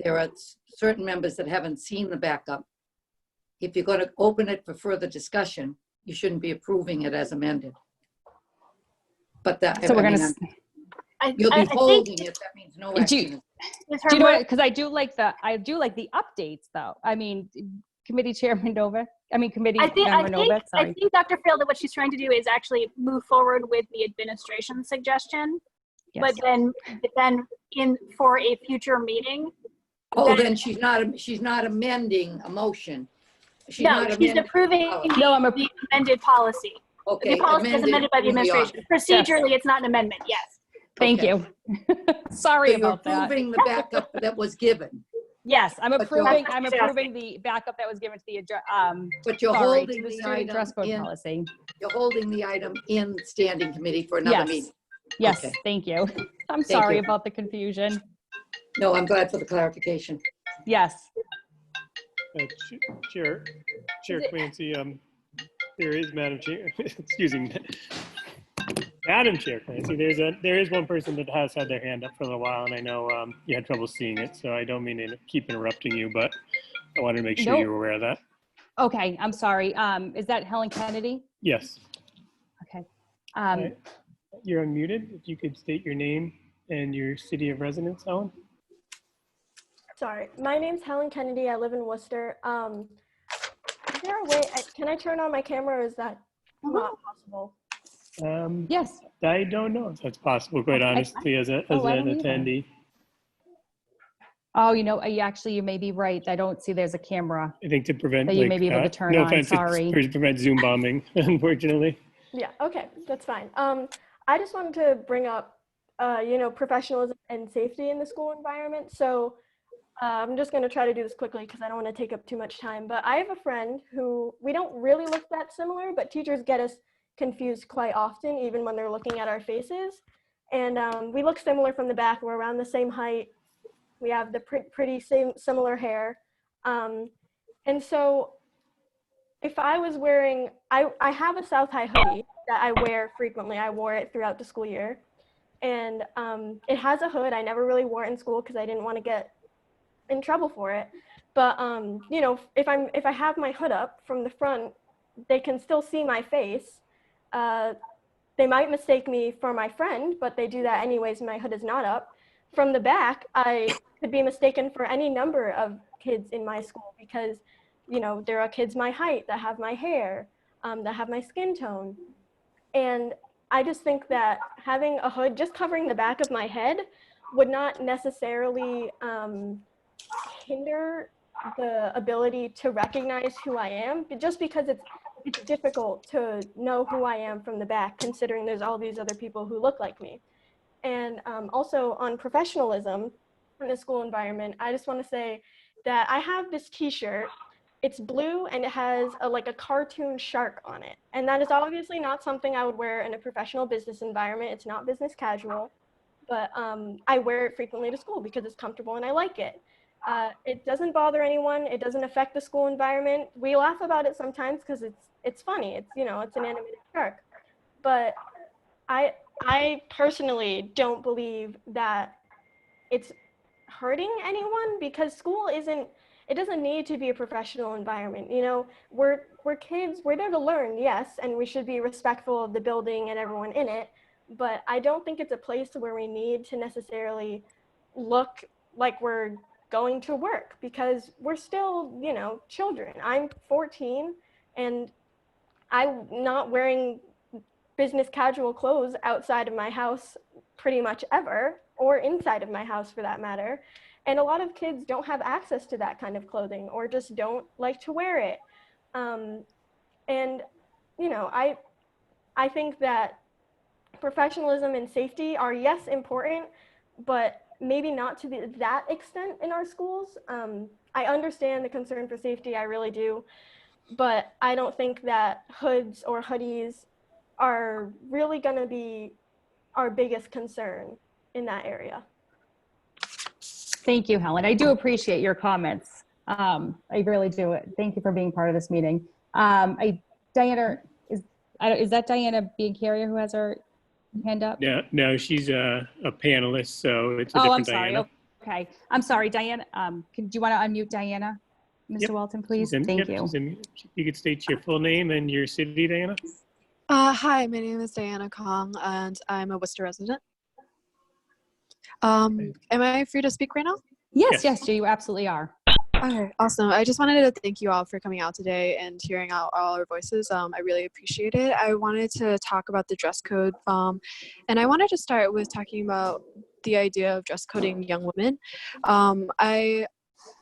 There are certain members that haven't seen the backup. If you're going to open it for further discussion, you shouldn't be approving it as amended. But that, So we're going to, I you'll be think- holding it. That means no action. Do you know what? Because I do like the updates, though. I mean, Committee Chairman Novak. Committee Member Novak. Sorry. I think Dr. Fielder, what she's trying to do is actually move forward with the administration suggestion, Yes. but then for a future meeting. Oh, then she's not amending a motion. She's No, not she's amending approving policy. No, I'm the amended policy. Okay, The policy is amended by the moving on. administration. Procedurally, it's not an amendment, yes. Thank Okay. you. Sorry So you're about that. approving the backup that was given, Yes, I'm But you're- approving the backup that was given to the but you're sorry, holding to the the student item dress code in, policy. you're holding the item in standing committee for another Yes. meeting. Yes, Okay. thank you. I'm Thank sorry you. about the confusion. No, I'm glad for the clarification. Yes. Chair Clancy, there is, Madam Chair, excuse me, Madam Chair Clancy, there is one person that has had their hand up for a little while, and I know you had trouble seeing it, so I don't mean to keep interrupting you, but I wanted to make sure Nope. you were aware of that. Okay, I'm sorry. Is that Helen Kennedy? Yes. Okay. You're unmuted. If you could state your name and your city of residence, Helen. Sorry, my name's Helen Kennedy. I live in Worcester. Is there a way, can I turn on my camera, or is that not possible? Yes. I don't know if that's possible, quite honestly, as an I don't either. attendee. Oh, you may be right. I don't see there's a camera I think to prevent, that you may be able to turn no on. offense, Sorry. to prevent Zoom bombing, unfortunately. Yeah, okay, that's fine. I just wanted to bring up, professionalism and safety in the school environment. So I'm just going to try to do this quickly because I don't want to take up too much time. But I have a friend who, we don't really look that similar, but teachers get us confused quite often, even when they're looking at our faces. And we look similar from the back. We're around the same height. We have the pretty similar hair. And so if I was wearing, I have a South High hoodie that I wear frequently. I wore it throughout the school year. And it has a hood. I never really wore it in school because I didn't want to get in trouble for it. But if I have my hood up from the front, they can still see my face. They might mistake me for my friend, but they do that anyways. My hood is not up. From the back, I could be mistaken for any number of kids in my school because, there are kids my height that have my hair, that have my skin tone. And I just think that having a hood just covering the back of my head would not necessarily hinder the ability to recognize who I am, just because it's difficult to know who I am from the back, considering there's all these other people who look like me. And also on professionalism in the school environment, I just want to say that I have this t-shirt. It's blue and it has like a cartoon shark on it. And that is obviously not something I would wear in a professional business environment. It's not business casual, but I wear it frequently to school because it's comfortable and I like it. It doesn't bother anyone. It doesn't affect the school environment. We laugh about it sometimes because it's funny. It's it's an animated shark. But I personally don't believe that it's hurting anyone because school it doesn't need to be a professional environment. We're kids, we're there to learn, yes, and we should be respectful of the building and everyone in it. But I don't think it's a place where we need to necessarily look like we're going to work because we're still, children. I'm 14 and I'm not wearing business casual clothes outside of my house pretty much ever, or inside of my house for that matter. And a lot of kids don't have access to that kind of clothing or just don't like to wear it. I think that professionalism and safety are, yes, important, but maybe not to that extent in our schools. I understand the concern for safety, I really do, but I don't think that hoods or hoodies are really going to be our biggest concern in that area. Thank you, Helen. I do appreciate your comments. I really do. Thank you for being part of this meeting. Diana, is that Diana Biancarrier who has her hand up? No, she's a panelist, so it's a Oh, different I'm sorry. Diana. Okay. I'm sorry, Diana. Do you want to unmute Diana, Mr. Yep. Walton, please? Thank you. You could state your full name and your city, Diana. Hi, my name is Diana Kong, and I'm a Worcester resident. Am I free to speak right now? Yes, you absolutely are. Okay, awesome. I just wanted to thank you all for coming out today and hearing out all our voices. I really appreciate it. I wanted to talk about the dress code, and I wanted to start with talking about the idea of dress coding young women.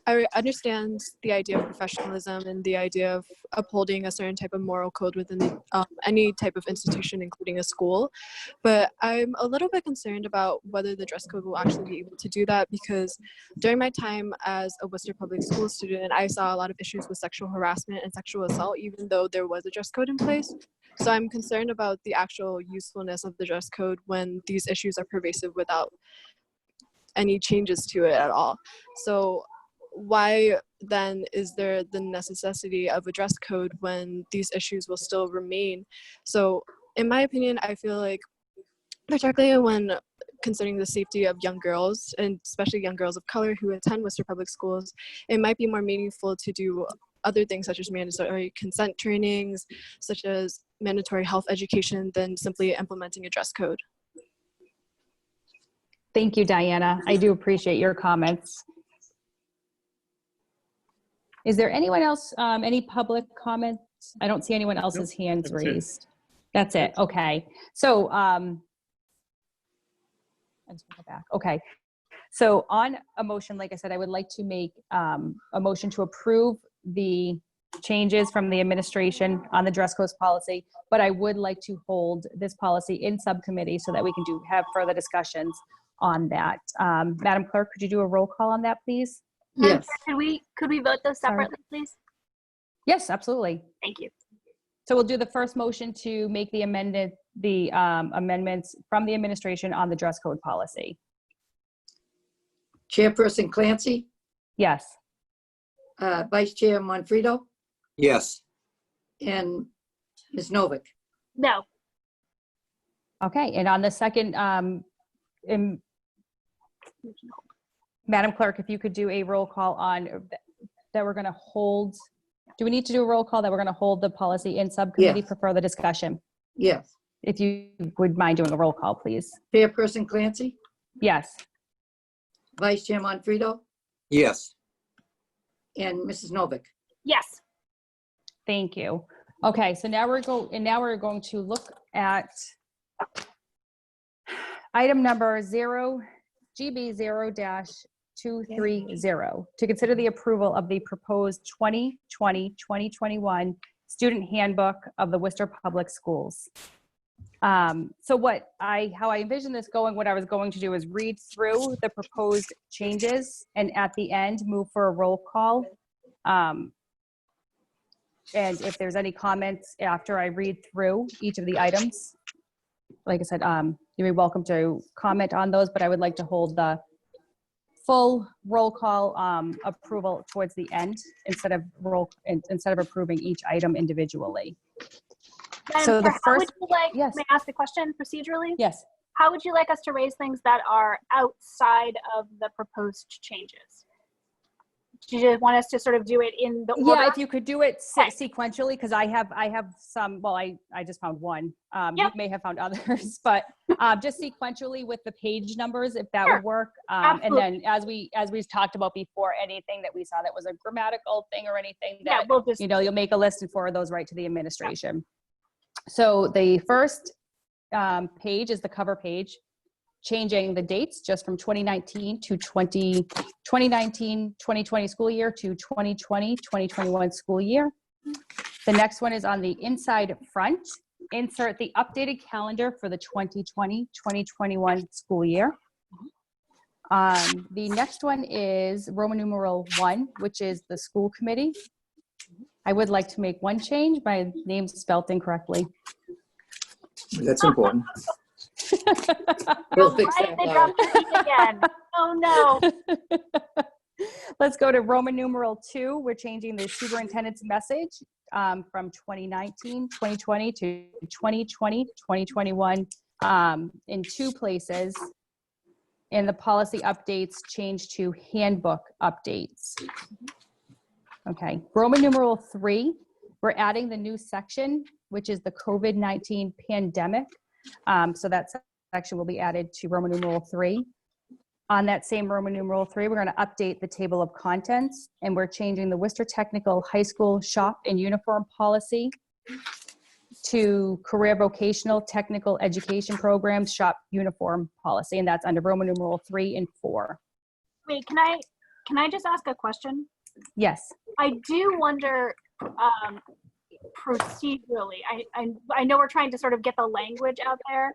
I understand the idea of professionalism and the idea of upholding a certain type of moral code within any type of institution, including a school. But I'm a little bit concerned about whether the dress code will actually be able to do that, because during my time as a Worcester Public School student, I saw a lot of issues with sexual harassment and sexual assault, even though there was a dress code in place. So I'm concerned about the actual usefulness of the dress code when these issues are pervasive without any changes to it at all. So why then is there the necessity of a dress code when these issues will still remain? So in my opinion, I feel like, particularly when considering the safety of young girls, and especially young girls of color who attend Worcester Public Schools, it might be more meaningful to do other things such as mandatory consent trainings, such as mandatory health education, than simply implementing a dress code. Thank you, Diana. I do appreciate your comments. Is there anyone else, any public comments? I don't see anyone else's hands raised. That's it. Okay. So, I just want to go back. Okay. So on a motion, like I said, I would like to make a motion to approve the changes from the administration on the dress code policy, but I would like to hold this policy in subcommittee so that we can have further discussions on that. Madam Clerk, could you do a roll call on that, please? Yes. Could we vote those separately, please? Yes, absolutely. Thank you. So we'll do the first motion to make the amendments from the administration on the dress code policy. Chairperson Clancy, Yes. Vice Chair Manfredo, Yes. and Ms. Novick. No. Okay, and on the second, Madam Clerk, if you could do a roll call on that we're going to hold. Do we need to do a roll call that we're going to hold the policy in subcommittee Yes. for further discussion? Yes. If you would mind doing a roll call, please. Chairperson Clancy, Yes. Vice Chair Manfredo, Yes. and Mrs. Novick. Yes. Thank you. Okay, so now we're going to look at item number GB 0-230 to consider the approval of the proposed 2020-2021 student handbook of the Worcester Public Schools. So how I envision this going, what I was going to do is read through the proposed changes and at the end move for a roll call. And if there's any comments after I read through each of the items, like I said, you'd be welcome to comment on those, but I would like to hold the full roll call approval towards the end instead of approving each item individually. So the How would first, you like, yes. may I ask a question procedurally? Yes. How would you like us to raise things that are outside of the proposed changes? Do you want us to sort of do it in the order? Yeah, if you could do it sequentially, because I have some, well, I just found one. You may have found others, but just sequentially with the page numbers, if that would work. And then as we talked about before, anything that we saw that was a grammatical thing or anything that, we'll just, you'll make a list and forward those right to the administration. So the first page is the cover page, changing the dates just from 2019 to 2020 school year to 2020-2021 school year. The next one is on the inside front, insert the updated calendar for the 2020-2021 school year. The next one is Roman numeral 1, which is the school committee. I would like to make one change. My name's spelled incorrectly. That's important. We'll fix that, they Laura. dropped the thing again. Oh no. Let's go to Roman numeral 2. We're changing the superintendent's message from 2019-2020 to 2020-2021 in 2 places. And the policy updates change to handbook updates. Okay, Roman numeral 3, we're adding the new section, which is the COVID-19 pandemic. So that section will be added to Roman numeral 3. On that same Roman numeral 3, we're going to update the table of contents, and we're changing the Worcester Technical High School shop and uniform policy to career vocational technical education programs shop uniform policy, and that's under Roman numeral 3 and 4. Wait, can I Can I just ask a question? Yes. I do wonder procedurally, I know we're trying to sort of get the language out there.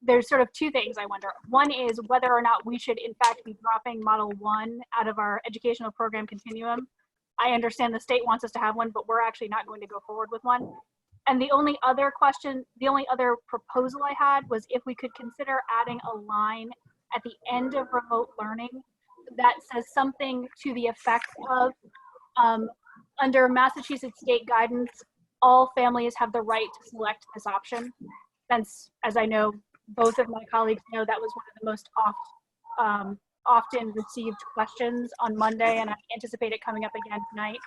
There's sort of two things I wonder. One is whether or not we should in fact be dropping Model 1 out of our educational program continuum. I understand the state wants us to have one, but we're actually not going to go forward with one. And the only other proposal I had was if we could consider adding a line at the end of remote learning that says something to the effect of, under Massachusetts state guidance, all families have the right to select this option. Since, as I know, both of my colleagues know, that was one of the most often received questions on Monday, and I anticipate it coming up again tonight.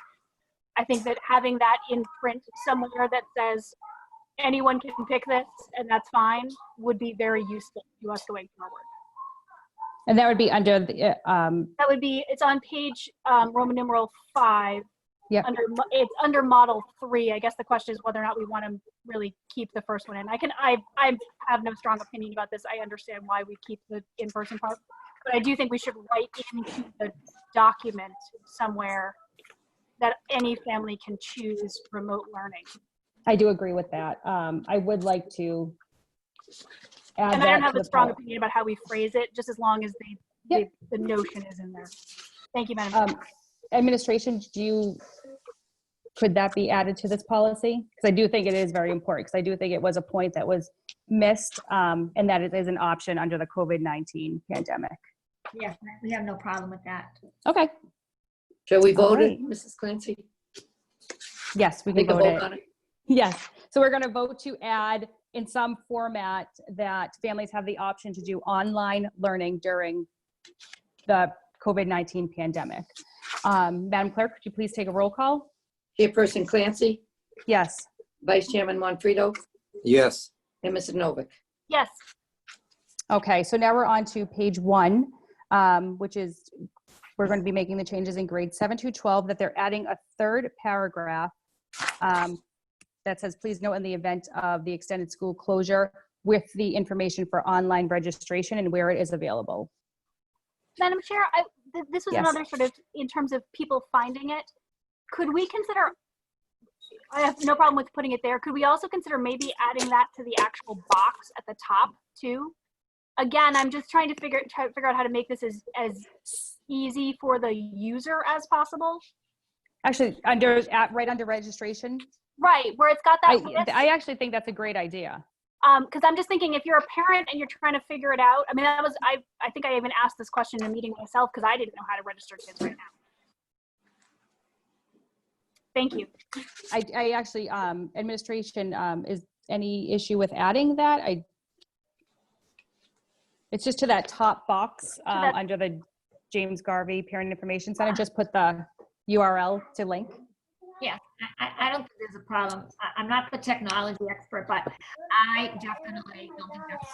I think that having that in print somewhere that says anyone can pick this and that's fine would be very useful to us going forward. And that would be under the, that would be, it's on page Roman numeral 5. Yep. It's under Model 3. I guess the question is whether or not we want to really keep the first one in. I have no strong opinion about this. I understand why we keep the in-person part, but I do think we should write into the document somewhere that any family can choose remote learning. I do agree with that. I would like to add and that I don't have to a the strong policy. opinion about how we phrase it, just as long as the notion is in there. Thank you, Madam Chair. Administration, could that be added to this policy? Because I do think it is very important, because I do think it was a point that was missed, and that it is an option under the COVID-19 pandemic. Yes, we have no problem with that. Okay. Shall we vote All it, right. Mrs. Clancy? Yes, we can Make a vote vote it. on it? Yes. So we're going to vote to add in some format that families have the option to do online learning during the COVID-19 pandemic. Madam Clerk, could you please take a roll call? Chairperson Clancy, Yes. Vice Chairman Manfredo, Yes. and Mrs. Novick. Yes. Okay, so now we're on to page 1, which is, we're going to be making the changes in grades 7 to 12, that they're adding a third paragraph that says, please note in the event of the extended school closure with the information for online registration and where it is available. Madam Chair, this was Yes. another sort of, in terms of people finding it, could we consider, I have no problem with putting it there, could we also consider maybe adding that to the actual box at the top too? Again, I'm just trying to figure out how to make this as easy for the user as possible. Actually, right under registration. Right, where it's got that list. I actually think that's a great idea. Because I'm just thinking, if you're a parent and you're trying to figure it out, I mean, I think I even asked this question in a meeting myself because I didn't know how to register kids right now. Thank you. I actually, administration, is any issue with adding that? It's just to that top box under the James Garvey Parent Information Center. Just put the URL to link. Yeah, I don't think there's a problem. I'm not the technology expert, but I definitely don't think that's.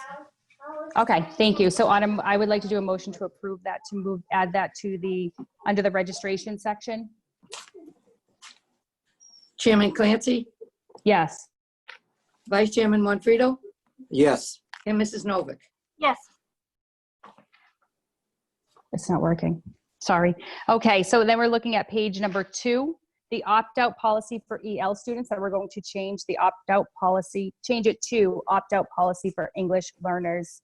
Okay, thank you. So Autumn, I would like to do a motion to approve that, to add that to under the registration section. Chairman Clancy, Yes. Vice Chairman Manfredo, Yes. and Mrs. Novick. Yes. It's not working. Sorry. Okay, so then we're looking at page number 2, the opt-out policy for EL students, that we're going to change the opt-out policy, change it to opt-out policy for English learners.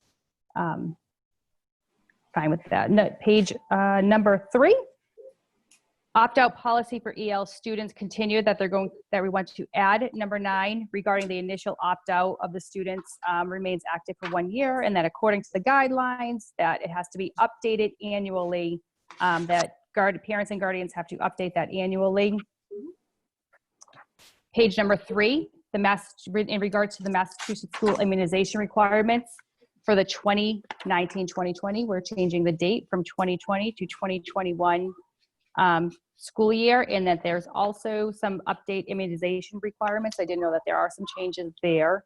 Fine with that. No, page number 3, opt-out policy for EL students continued, that we want to add. Number 9, regarding the initial opt-out of the students, remains active for 1 year, and that according to the guidelines, that it has to be updated annually, that parents and guardians have to update that annually. Page number 3, in regards to the Massachusetts school immunization requirements for the 2019-2020, we're changing the date from 2020 to 2021 school year, and that there's also some update immunization requirements. I didn't know that there are some changes there.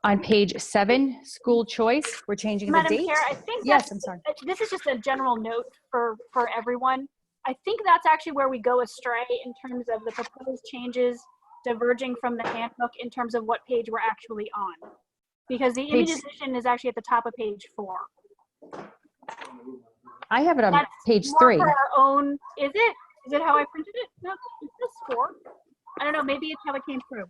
On page 7, school choice, we're changing the date. Madam Chair, I think yes, I'm sorry. This is just a general note for everyone. I think that's actually where we go astray in terms of the proposed changes diverging from the handbook in terms of what page we're actually on. Because the immunization is actually at the top of page 4. I have it on That's page more 3. for our own, is it? Is it how I printed it? No, is this 4? I don't know, maybe it's how it came through.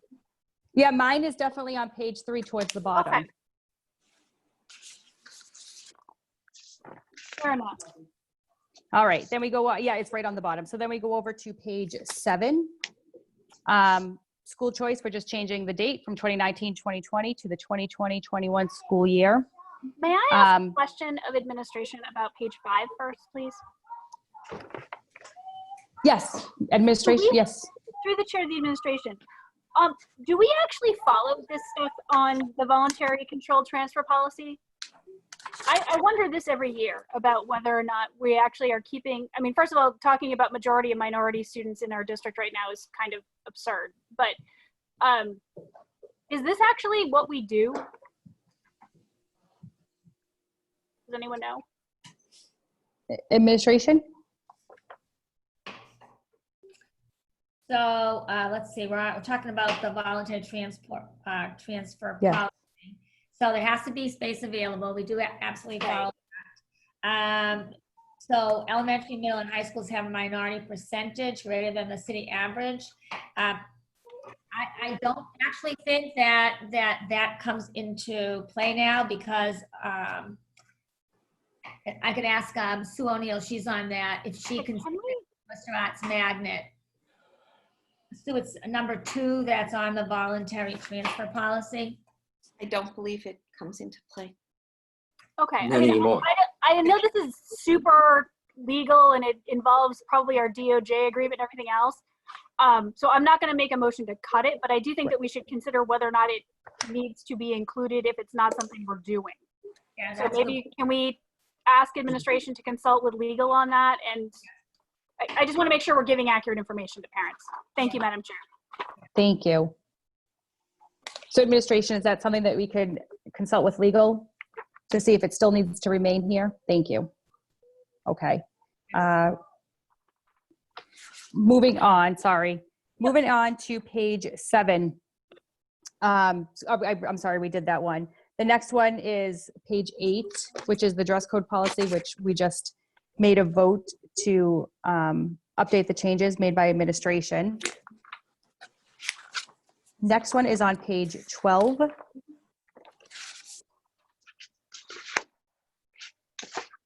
Yeah, mine is definitely on page 3 towards the bottom. Okay. Fair enough. All right, then we go, yeah, it's right on the bottom. So then we go over to page 7. School choice, we're just changing the date from 2019-2020 to the 2020-21 school year. May I ask a question of administration about page 5 first, please? Yes, administration, yes. Through the chair of the administration, do we actually follow this stuff on the voluntary controlled transfer policy? I wonder this every year about whether or not we actually are keeping, I mean, first of all, talking about majority and minority students in our district right now is kind of absurd, but is this actually what we do? Does anyone know? Administration? So let's see, we're talking about the voluntary transfer Yeah. policy. So there has to be space available. We do absolutely follow that. So elementary, middle, and high schools have a minority percentage greater than the city average. I don't actually think that comes into play now because I could ask Sue O'Neill, she's on that, if she can restaurants magnet. So it's number 2 that's on the voluntary transfer policy. I don't believe it comes into play. Okay. Not anymore. I know this is super legal and it involves probably our DOJ agreement and everything else. So I'm not going to make a motion to cut it, but I do think that we should consider whether or not it needs to be included if it's not something we're doing. Yeah, so maybe can we ask administration to consult with legal on that? And I just want to make sure we're giving accurate information to parents. Thank you, Madam Chair. Thank you. So administration, is that something that we could consult with legal to see if it still needs to remain here? Thank you. Okay. Moving on, sorry. Moving on to page 7. I'm sorry, we did that one. The next one is page 8, which is the dress code policy, which we just made a vote to update the changes made by administration. Next one is on page 12.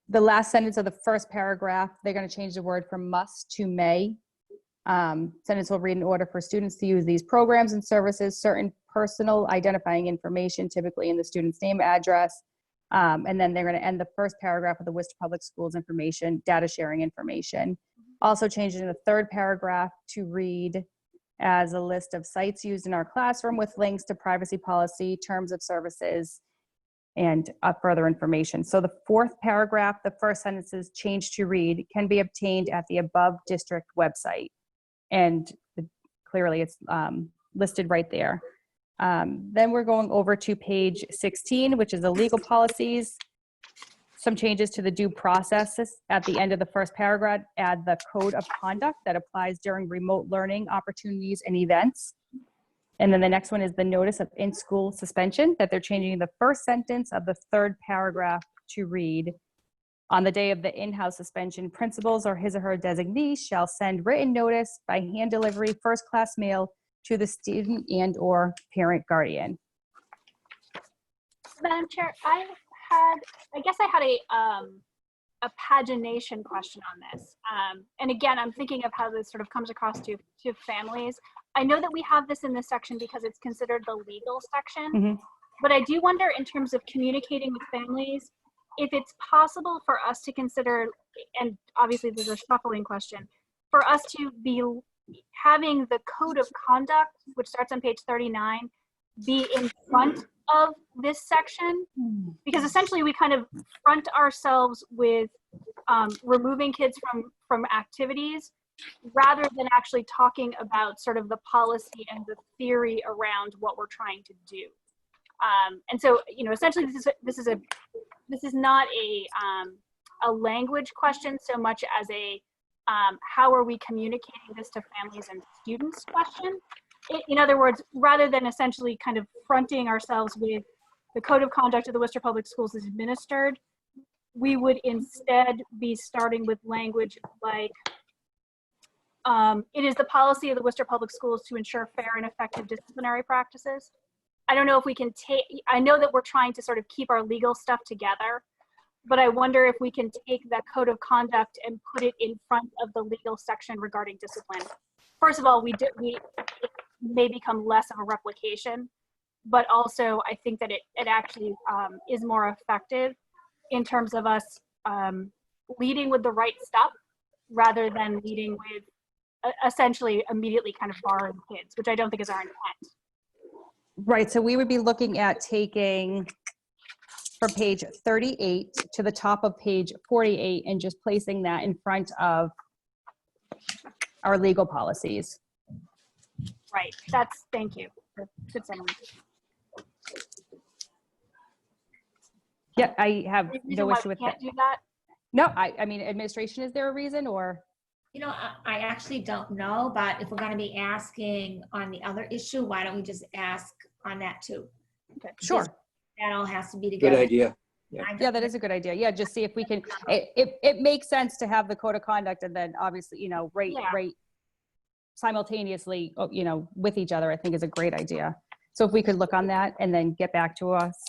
The last sentence of the first paragraph, they're going to change the word from must to may. Sentence will read, in order for students to use these programs and services, certain personal identifying information, typically in the student's name, address, and then they're going to end the first paragraph of the Worcester Public Schools information, data sharing information. Also changing the third paragraph to read as a list of sites used in our classroom with links to privacy policy, terms of services, and further information. So the fourth paragraph, the first sentence is changed to read, can be obtained at the above district website. And clearly it's listed right there. Then we're going over to page 16, which is the legal policies. Some changes to the due process at the end of the first paragraph, add the code of conduct that applies during remote learning opportunities and events. And then the next one is the notice of in-school suspension, that they're changing the first sentence of the third paragraph to read, on the day of the in-house suspension, principals or his or her designee shall send written notice by hand delivery, first class mail to the student and or parent guardian. Madam Chair, I guess I had a pagination question on this. And again, I'm thinking of how this sort of comes across to families. I know that we have this in this section because it's considered the legal section, but I do wonder in terms of communicating with families, if it's possible for us to consider, and obviously there's a shuffling question, for us to be having the code of conduct, which starts on page 39, be in front of this section, because essentially we kind of front ourselves with removing kids from activities rather than actually talking about sort of the policy and the theory around what we're trying to do. And so, you know, essentially this is not a language question so much as a how are we communicating this to families and students question. In other words, rather than essentially kind of fronting ourselves with the code of conduct of the Worcester Public Schools is administered, we would instead be starting with language like, it is the policy of the Worcester Public Schools to ensure fair and effective disciplinary practices. I don't know if we can take, I know that we're trying to sort of keep our legal stuff together, but I wonder if we can take that code of conduct and put it in front of the legal section regarding discipline. First of all, it may become less of a replication, but also I think that it actually is more effective in terms of us leading with the right stuff rather than leading with essentially immediately kind of borrowing kids, which I don't think is our intent. Right, so we would be looking at taking from page 38 to the top of page 48 and just placing that in front of our legal policies. Right, thank you. Good summary. Yeah, I have Reason no why issue we with can't that. do that? No, I mean, administration, is there a reason or? You know, I actually don't know, but if we're going to be asking on the other issue, why don't we just ask on that too? Okay. Sure. That all has to be Good together. idea. Yeah, that is a good idea. Yeah, just see if we can, it makes sense to have the code of conduct and then obviously, you know, right simultaneously, you know, with each other, I think is a great idea. So if we could look on that and then get back to us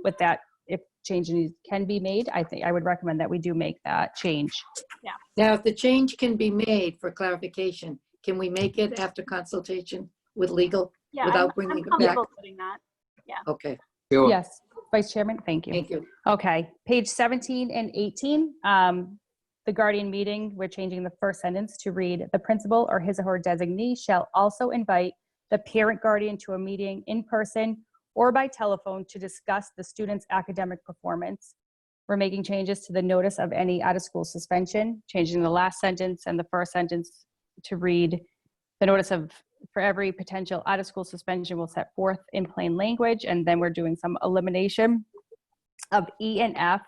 with that, if changes can be made, I think I would recommend that we do make that change. Yeah. Now, if the change can be made for clarification, can we make it after consultation with legal Yeah, without I'm bringing it back? comfortable putting that. Yeah. Okay, Sure. Yes, Vice Chairman, thank you. thank you. Okay, page 17 and 18, the guardian meeting, we're changing the first sentence to read, the principal or his or her designee shall also invite the parent guardian to a meeting in person or by telephone to discuss the student's academic performance. We're making changes to the notice of any out-of-school suspension, changing the last sentence and the first sentence to read, the notice of for every potential out-of-school suspension will set forth in plain language, and then we're doing some elimination of E and F.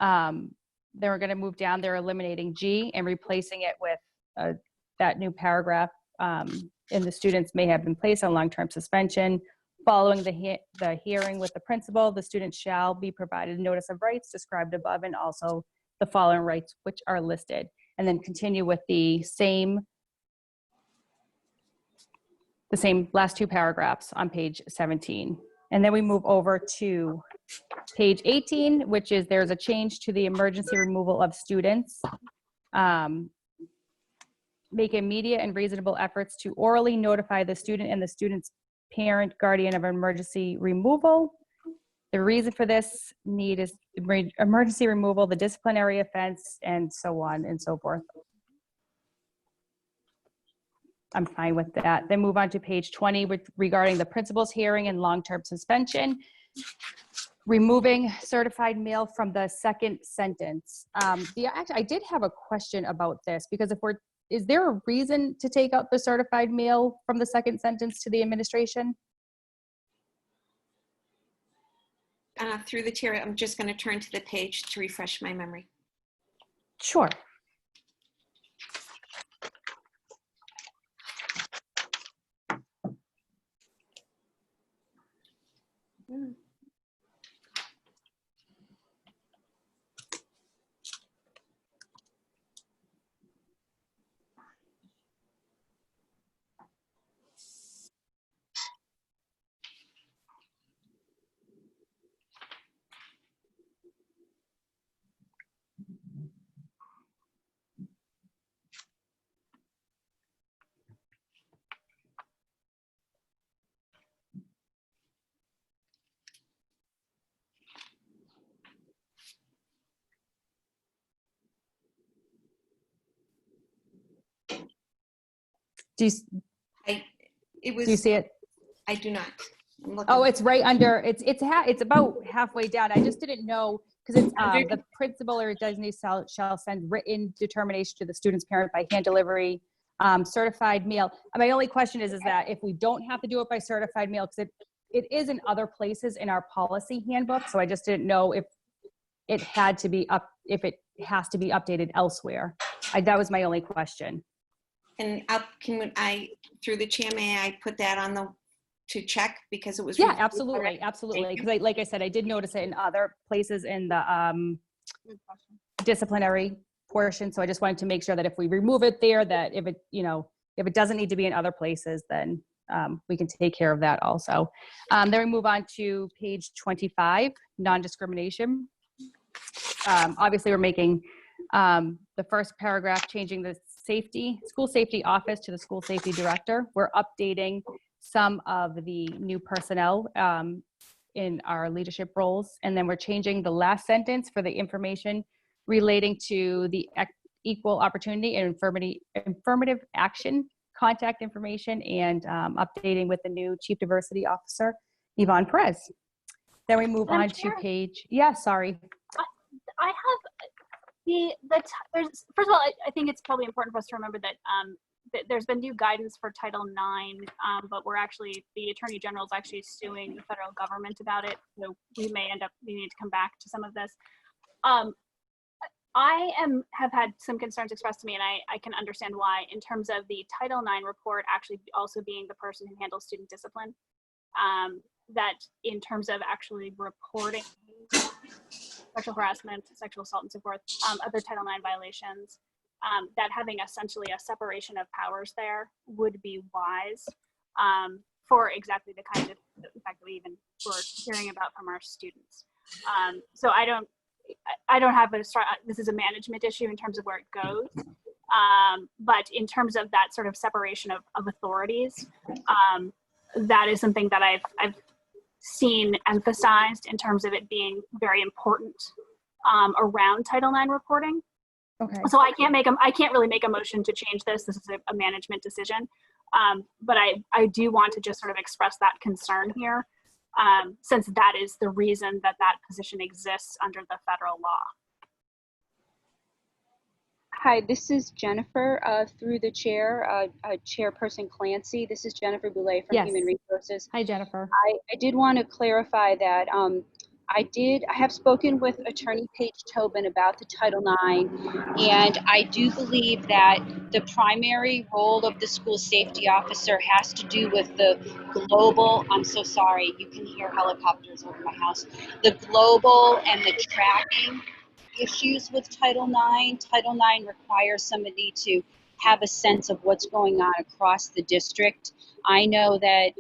Then we're going to move down, they're eliminating G and replacing it with that new paragraph, and the students may have been placed on long-term suspension. Following the hearing with the principal, the student shall be provided notice of rights described above and also the following rights which are listed. And then continue with the same last two paragraphs on page 17. And then we move over to page 18, which is there's a change to the emergency removal of students. Make immediate and reasonable efforts to orally notify the student and the student's parent guardian of emergency removal. The reason for this need is emergency removal, the disciplinary offense, and so on and so forth. I'm fine with that. Then move on to page 20 regarding the principal's hearing and long-term suspension. Removing certified mail from the second sentence. I did have a question about this because is there a reason to take out the certified mail from the second sentence to the administration? Through the chair, I'm just going to turn to the page to refresh my memory. Sure. Do you see it? I do not. Oh, it's right under, it's about halfway down. I just didn't know because it's the principal or designee shall send written determination to the student's parent by hand delivery, certified mail. My only question is that if we don't have to do it by certified mail, because it is in other places in our policy handbook, so I just didn't know if it had to be if it has to be updated elsewhere. That was my only question. And through the chair, may I put that on to check because it was. Yeah, absolutely. Because like I said, I did notice it in other places in the disciplinary portion. So I just wanted to make sure that if we remove it there, that if it, if it doesn't need to be in other places, then we can take care of that also. Then we move on to page 25, non-discrimination. Obviously, we're making the first paragraph, changing the school safety office to the school safety director. We're updating some of the new personnel in our leadership roles. And then we're changing the last sentence for the information relating to the equal opportunity and affirmative action contact information, and updating with the new Chief Diversity Officer, Yvonne Perez. Then we move on to page, sorry. I have first of all, I think it's probably important for us to remember that there's been new guidance for Title IX, but the Attorney General is actually suing the federal government about it. So we may end up needing to come back to some of this. I have had some concerns expressed to me, and I can understand why, in terms of the Title IX report actually also being the person who handles student discipline, that in terms of actually reporting sexual harassment, sexual assault, and so forth, other Title IX violations, that having essentially a separation of powers there would be wise for exactly the kind of fact that we even were hearing about from our students. So I don't have this is a management issue in terms of where it goes. But in terms of that sort of separation of authorities, that is something that I've seen emphasized in terms of it being very important around Title IX reporting. Okay. So I can't really make a motion to change this. This is a management decision. But I do want to just sort of express that concern here, since that is the reason that position exists under the federal law. Hi, this is Jennifer, through the chair, Chairperson Clancy. This is Jennifer Boulay from Human Resources. Hi, Jennifer. I did want to clarify that I have spoken with Attorney Paige Tobin about the Title IX, and I do believe that the primary role of the school safety officer has to do with the global, I'm so sorry, you can hear helicopters over my house, the global and the tracking issues with Title IX. Title IX requires somebody to have a sense of what's going on across the district. I know that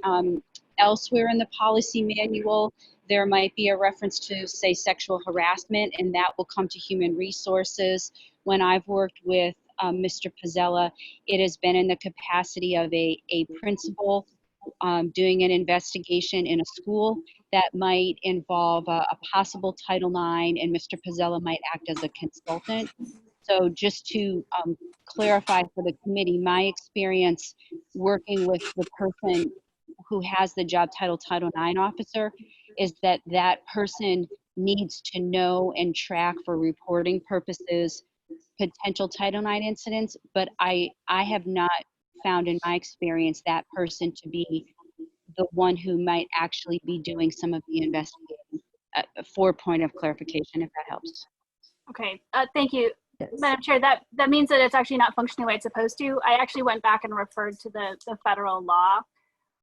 elsewhere in the policy manual, there might be a reference to, say, sexual harassment, and that will come to Human Resources. When I've worked with Mr. Pizzella, it has been in the capacity of a principal doing an investigation in a school that might involve a possible Title IX, and Mr. Pizzella might act as a consultant. So just to clarify for the committee, my experience working with the person who has the job title Title IX officer is that that person needs to know and track for reporting purposes potential Title IX incidents, but I have not found in my experience that person to be the one who might actually be doing some of the investigating, for point of clarification, if that helps. Okay, thank you. Yes. Madam Chair, that means that it's actually not functioning the way it's supposed to. I actually went back and referred to the federal law.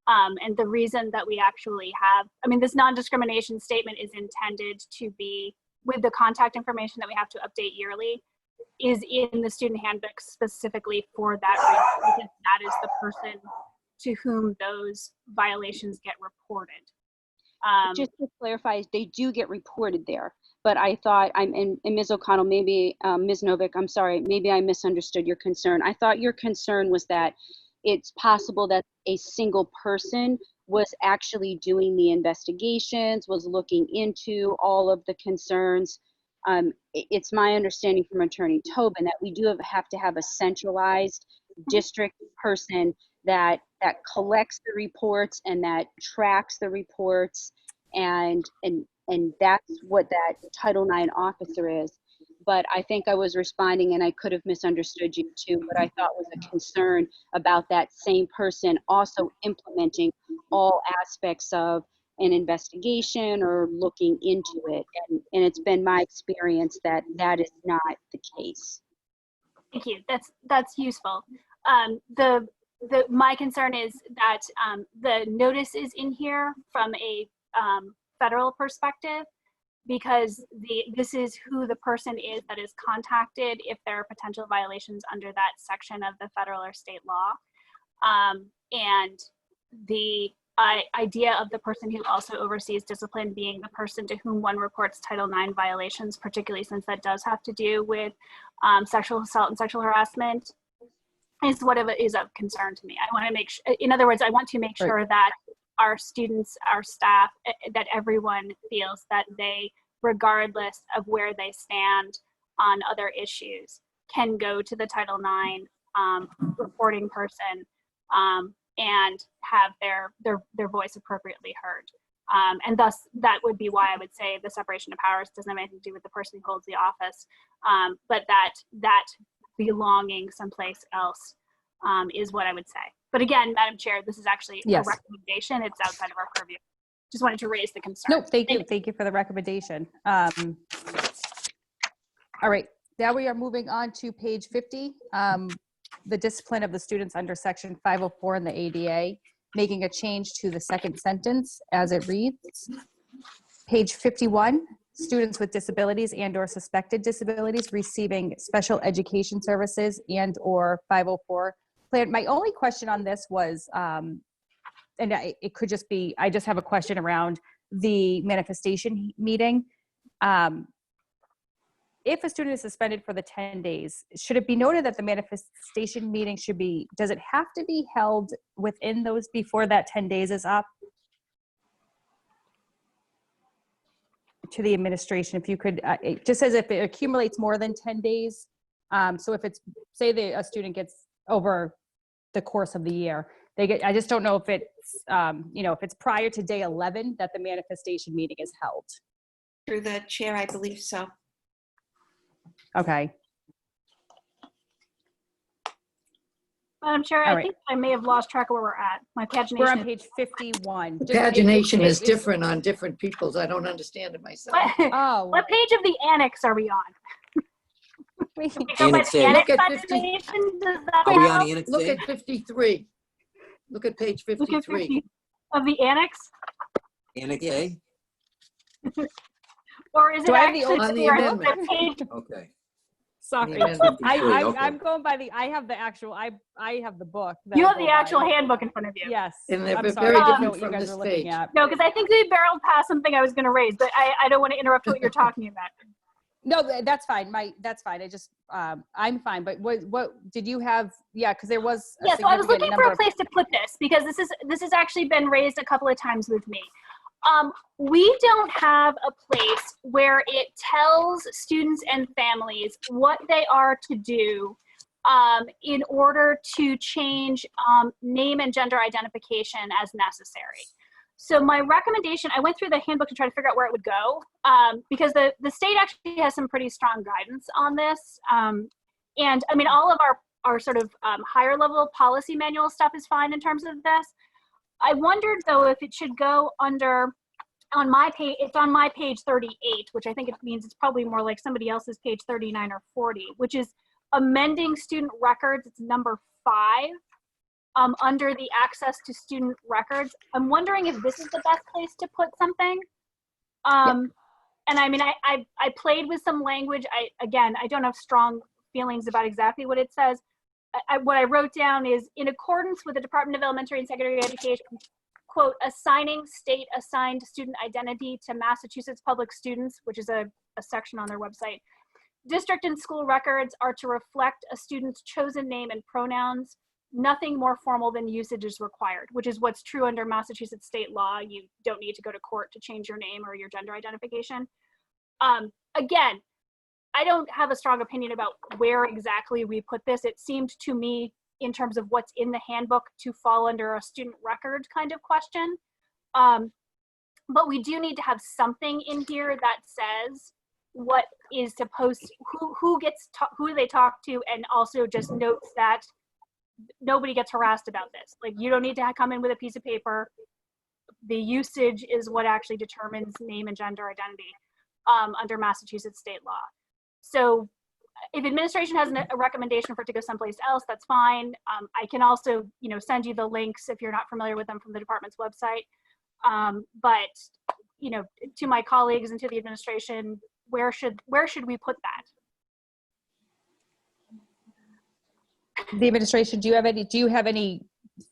And the reason that we actually have, this non-discrimination statement is intended to be with the contact information that we have to update yearly, is in the student handbook specifically for that reason, because that is the person to whom those violations get reported. Just to clarify, they do get reported there, but I thought, and Ms. O'Connell, maybe Ms. Novick, I'm sorry, maybe I misunderstood your concern. I thought your concern was that it's possible that a single person was actually doing the investigations, was looking into all of the concerns. It's my understanding from Attorney Tobin that we do have to have a centralized district person that collects the reports and that tracks the reports, and that's what that Title IX officer is. But I think I was responding, and I could have misunderstood you too, what I thought was a concern about that same person also implementing all aspects of an investigation or looking into it. And it's been my experience that that is not the case. Thank you. That's useful. My concern is that the notice is in here from a federal perspective, because this is who the person is that is contacted if there are potential violations under that section of the federal or state law. And the idea of the person who also oversees discipline being the person to whom one reports Title IX violations, particularly since that does have to do with sexual assault and sexual harassment, is what is of concern to me. I want to make sure, in other words, I want to make sure that our students, our staff, that everyone feels that they, regardless of where they stand on other issues, can go to the Title IX reporting person and have their voice appropriately heard. And thus, that would be why I would say the separation of powers doesn't have anything to do with the person who holds the office, but that belonging someplace else is what I would say. But again, Madam Chair, this is actually a recommendation. It's outside of our purview. Just wanted to raise the concern. No, thank you. Thank you for the recommendation. All right, now we are moving on to page 50, the discipline of the students under section 504 in the ADA, making a change to the second sentence as it reads. Page 51, students with disabilities and or suspected disabilities receiving special education services and or 504 plan. My only question on this was, and it could just be, I just have a question around the manifestation meeting. If a student is suspended for the 10 days, should it be noted that the manifestation meeting should be, does it have to be held within those before that 10 days is up? To the administration, if you could, it just says if it accumulates more than 10 days. So if it's, say a student gets over the course of the year, they get, I just don't know if it's, if it's prior to day 11 that the manifestation meeting is held. Through the chair, I believe so. Okay. Madam Chair, I think I may have lost track of where we're at. My pagination. We're on page 51. The pagination is different on different people's. I don't understand it myself. What page of the annex are we on? Annex A. Look at 50. Look at 53. Look at page 53. Look at 50 of the annex. Annex A? Or is it actually on the amendment? Okay. Sorry, I'm going by the. I have the actual. I have the book. You have the actual handbook in front of you. Yes, and they're I'm very sorry. different from this page. No, because I think they barreled past something I was going to raise, but I don't want to interrupt what you're talking about. No, that's fine. That's fine. I just I'm fine. But what did you have? Yeah, because there was. Yeah, so I was looking for a place to put this because this has actually been raised a couple of times with me. We don't have a place where it tells students and families what they are to do in order to change name and gender identification as necessary. So my recommendation, I went through the handbook to try to figure out where it would go because the state actually has some pretty strong guidance on this. And I mean, all of our sort of higher level policy manual stuff is fine in terms of this. I wondered though if it should go under, on my page, it's on my page 38, which I think it means it's probably more like somebody else's page 39 or 40, which is amending student records. It's number 5 under the access to student records. I'm wondering if this is the best place to put something. And I mean, I played with some language. Again, I don't have strong feelings about exactly what it says. What I wrote down is, in accordance with the Department of Elementary and Secondary Education, quote, assigning state-assigned student identity to Massachusetts public students, which is a section on their website. District and school records are to reflect a student's chosen name and pronouns. Nothing more formal than usage is required, which is what's true under Massachusetts state law. You don't need to go to court to change your name or your gender identification. Again, I don't have a strong opinion about where exactly we put this. It seemed to me, in terms of what's in the handbook, to fall under a student record kind of question. But we do need to have something in here that says what is supposed, who they talk to, and also just notes that nobody gets harassed about this. Like, you don't need to come in with a piece of paper. The usage is what actually determines name and gender identity under Massachusetts state law. So if administration has a recommendation for it to go someplace else, that's fine. I can also, send you the links if you're not familiar with them from the department's website. But to my colleagues and to the administration, where should we put that? The administration, do you have any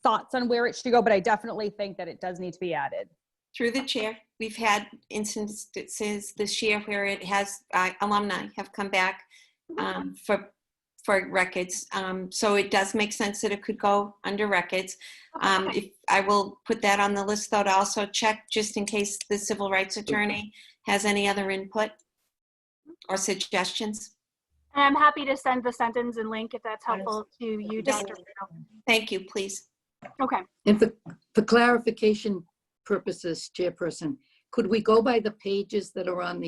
thoughts on where it should go? But I definitely think that it does need to be added. Through the chair, we've had instances this year where it has alumni have come back for records. So it does make sense that it could go under records. If I will put that on the list, though, to also check just in case the civil rights attorney has any other input or suggestions. And I'm happy to send the sentence and link if that's helpful to you, Dr. Thank you, please. Okay. And for clarification purposes, Chairperson, could we go by the pages that are on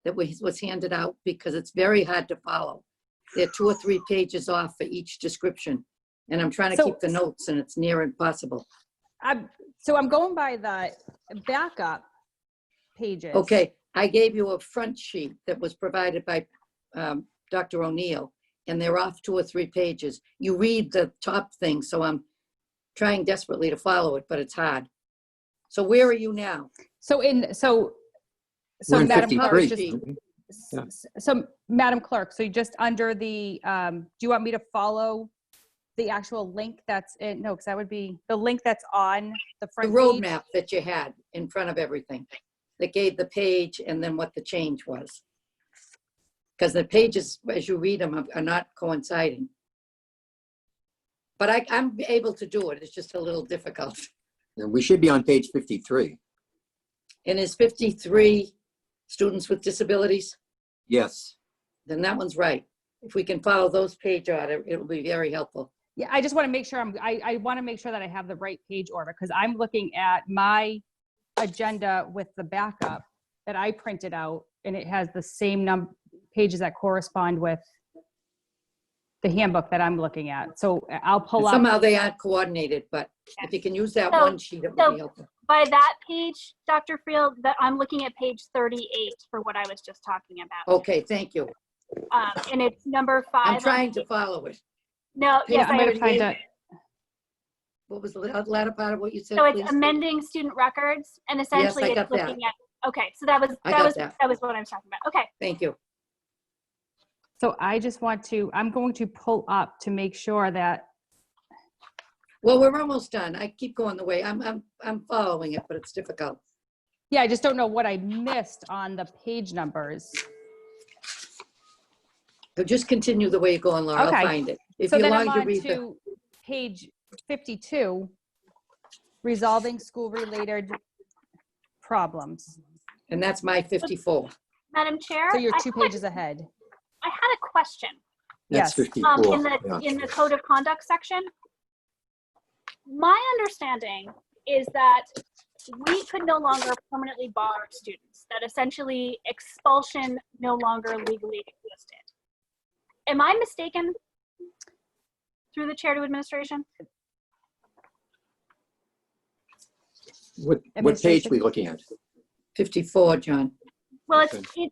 that was handed out? Because it's very hard to follow. There are 2 or 3 pages off for each description. And I'm trying to keep the notes and it's near impossible. So I'm going by the backup pages. Okay, I gave you a front sheet that was provided by Dr. O'Neill, and they're off 2 or 3 pages. You read the top thing, so I'm trying desperately to follow it, but it's hard. So where are you now? So Madam Clerk, so Madam Clerk, so just under the, do you want me to follow the actual link that's in? No, because that would be the link that's on the front The page? roadmap that you had in front of everything that gave the page and then what the change was. Because the pages, as you read them, are not coinciding. But I'm able to do it. It's just a little difficult. And we should be on page 53. And is 53 students with disabilities? Yes. Then that one's right. If we can follow those page order, it'll be very helpful. Yeah, I just want to make sure I want to make sure that I have the right page order, because I'm looking at my agenda with the backup that I printed out, and it has the same pages that correspond with the handbook that I'm looking at. So I'll pull up. Somehow they aren't coordinated, but if you can use that one sheet, it would be helpful. By that page, Dr. Field, that I'm looking at page 38 for what I was just talking about. Okay, thank you. And it's number 5. I'm trying to follow it. No, yes, I'm going to find it. What was the latter part of what you said? So it's please? amending student records, and essentially Yes, I it's got that. looking at. Okay, so that was what I was talking about. Okay. Thank you. So I just want to, I'm going to pull up to make sure that. Well, we're almost done. I keep going the way I'm following it, but it's difficult. Yeah, I just don't know what I missed on the page numbers. So just continue the way you're going, Laura. Okay. I'll find it. If So you then want I'm to on read to page 52, resolving school-related problems. And that's my 54. Madam Chair. So you're 2 pages ahead. I had a question. That's Yes. 54. In the code of conduct section, my understanding is that we could no longer permanently bar students, that essentially expulsion no longer legally existed. Am I mistaken? Through the chair to administration? What page are we looking at? 54, John. Well, Okay.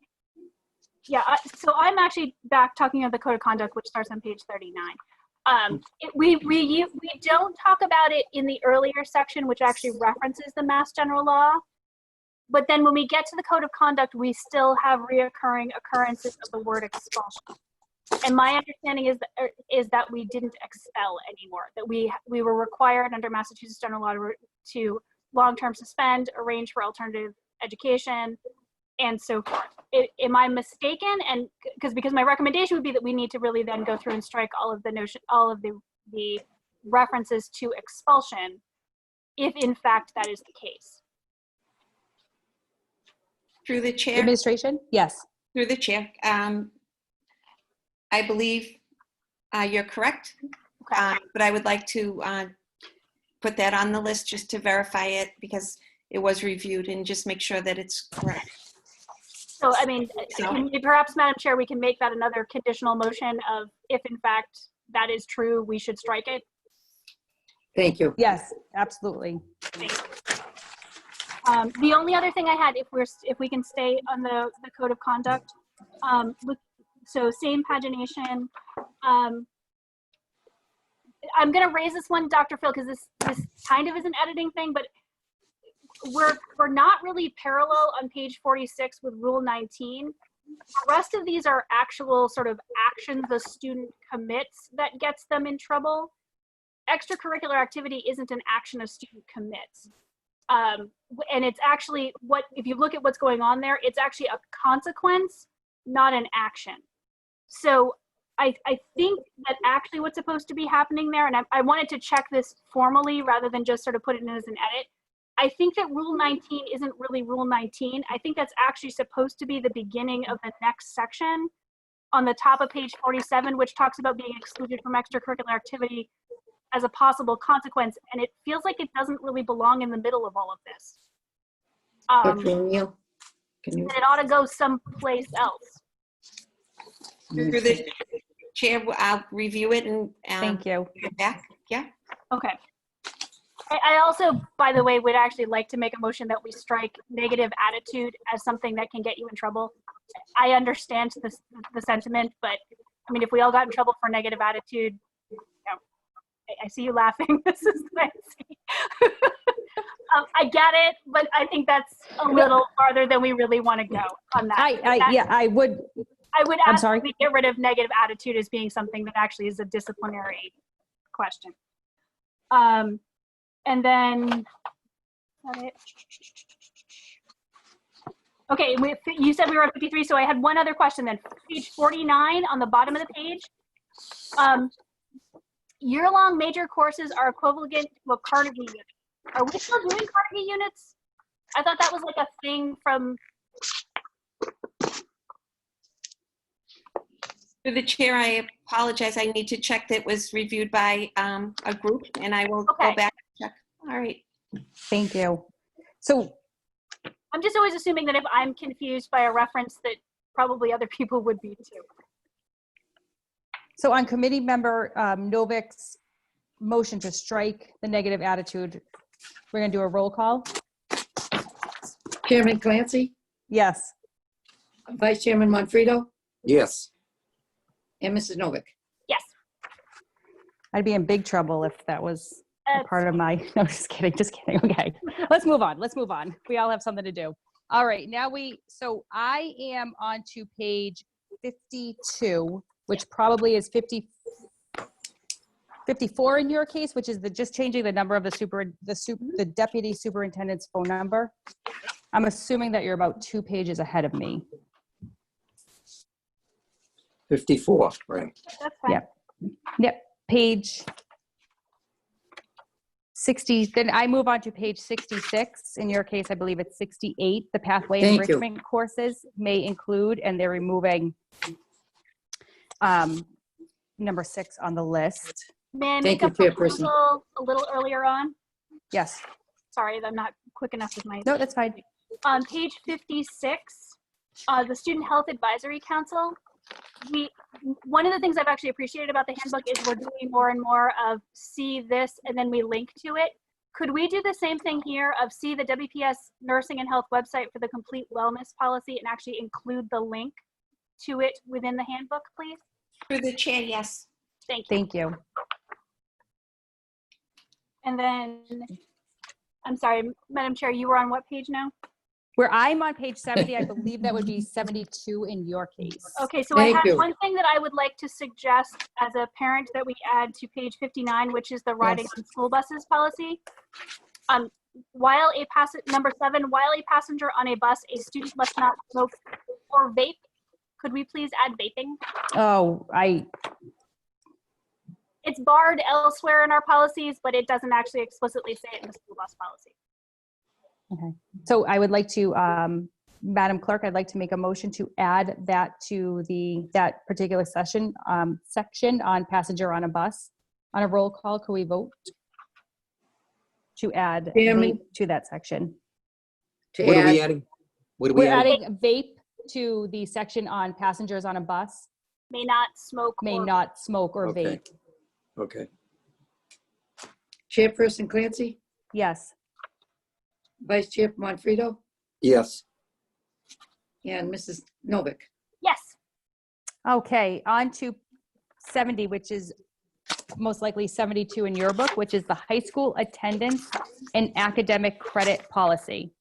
so I'm actually back talking about the code of conduct, which starts on page 39. We don't talk about it in the earlier section, which actually references the Mass General Law. But then when we get to the code of conduct, we still have reoccurring occurrences of the word expulsion. And my understanding is that we didn't expel anymore, that we were required under Massachusetts General Law to long-term suspend, arrange for alternative education, and so forth. Am I mistaken? And because my recommendation would be that we need to really then go through and strike all of the references to expulsion, if in fact that is the case. Through the chair. Administration? Yes. Through the chair. I believe you're correct, but I would like to put that on the list just to verify it, because it was reviewed, and just make sure that it's correct. So, I mean, perhaps, Madam Chair, we can make that another conditional motion of, if in fact that is true, we should strike it. Thank you. Yes, absolutely. Thank you. The only other thing I had, if we can stay on the code of conduct, so same pagination. I'm going to raise this one, Dr. Phil, because this kind of is an editing thing, but we're not really parallel on page 46 with Rule 19. The rest of these are actual sort of actions the student commits that gets them in trouble. Extracurricular activity isn't an action a student commits. And it's actually if you look at what's going on there, it's actually a consequence, not an action. So I think that actually what's supposed to be happening there, and I wanted to check this formally rather than just sort of put it in as an edit. I think that Rule 19 isn't really Rule 19. I think that's actually supposed to be the beginning of the next section on the top of page 47, which talks about being excluded from extracurricular activity as a possible consequence. And it feels like it doesn't really belong in the middle of all of this. Dr. O'Neill, can you? And it ought to go someplace else. Through the chair, I'll review it and Thank you. get back. Yeah. Okay. I also, by the way, would actually like to make a motion that we strike negative attitude as something that can get you in trouble. I understand the sentiment, but I mean, if we all got in trouble for negative attitude, you know, I see you laughing. This is fancy. I get it, but I think that's a little farther than we really want to go on that. I would ask that we get rid of negative attitude as being something that actually is a disciplinary question. And then, okay, you said we were at 53, so I had one other question then. Page 49 on the bottom of the page. Year-long major courses are equivalent to a Carnegie unit. Are we still doing Carnegie units? I thought that was like a thing from... Through the chair, I apologize. I need to check that it was reviewed by a group, and I will go back and check. All right. Thank you. So I'm just always assuming that if I'm confused by a reference that probably other people would be too. So on committee member Novik's motion to strike the negative attitude, we're going to do a roll call. Chairman Clancy? Yes. Vice Chairman Manfredo? Yes. And Mrs. Novik? Yes. I'd be in big trouble if that was a part of my, no, just kidding. Okay, let's move on. We all have something to do. All right, so I am on to page 52, which probably is 54 in your case, which is just changing the number of the deputy superintendent's phone number. I'm assuming that you're about 2 pages ahead of me. 54, right. That's fine. Yep, page 60, then I move on to page 66. In your case, I believe it's 68. The pathway enrichment courses may include, and they're removing number 6 on the list. May I make a proposal a little earlier on? Yes. Sorry, I'm not quick enough with my... No, that's fine. On page 56, the Student Health Advisory Council, one of the things I've actually appreciated about the handbook is we're doing more and more of see this and then we link to it. Could we do the same thing here of see the WPS Nursing and Health website for the complete wellness policy and actually include the link to it within the handbook, please? Through the chair, yes. Thank you. Thank you. And then, I'm sorry, Madam Chair, you were on what page now? Where I'm on page 70, I believe that would be 72 in your case. Okay, so I have one thing that I would like to suggest as a parent that we add to page 59, which is the riding on school buses policy. Number 7, while a passenger on a bus, a student must not smoke or vape. Could we please add vaping? Oh, It's barred elsewhere in our policies, but it doesn't actually explicitly say it in the school bus policy. Okay, so I would like to, Madam Clerk, I'd like to make a motion to add that to that particular section on passenger on a bus. On a roll call, can we vote to add vape to that section? What are we adding? We're adding vape to the section on passengers on a bus. May not smoke. Or vape. Okay. Chairperson Clancy? Yes. Vice Chair Manfredo? Yes. And Mrs. Novik? Yes. Okay, on to 70, which is most likely 72 in your book, which is the high school attendance and academic credit policy.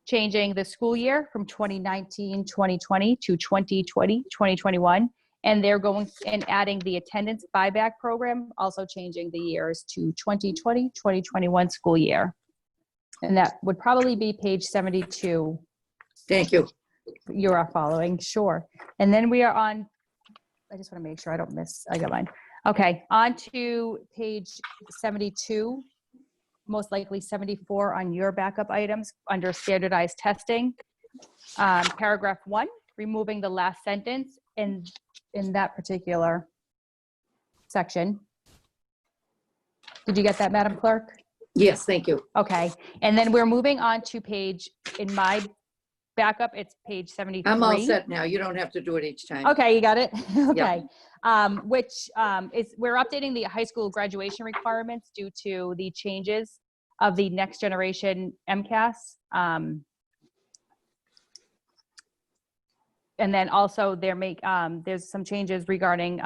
Changing the school year from 2019-2020 to 2020-2021. And they're going and adding the attendance buyback program, also changing the years to 2020-2021 school year. And that would probably be page 72. Thank you. You are following, sure. And then we are on, I just want to make sure I don't miss, I got mine. Okay, on to page 72, most likely 74 on your backup items under standardized testing. Paragraph 1, removing the last sentence in that particular section. Did you get that, Madam Clerk? Yes, thank you. Okay, and then we're moving on to page, in my backup, it's page 73. I'm all set now. You don't have to do it each time. Okay, you got it? Okay. Yep. Which is, we're updating the high school graduation requirements due to the changes of the next generation MCAS. And then also there's some changes regarding,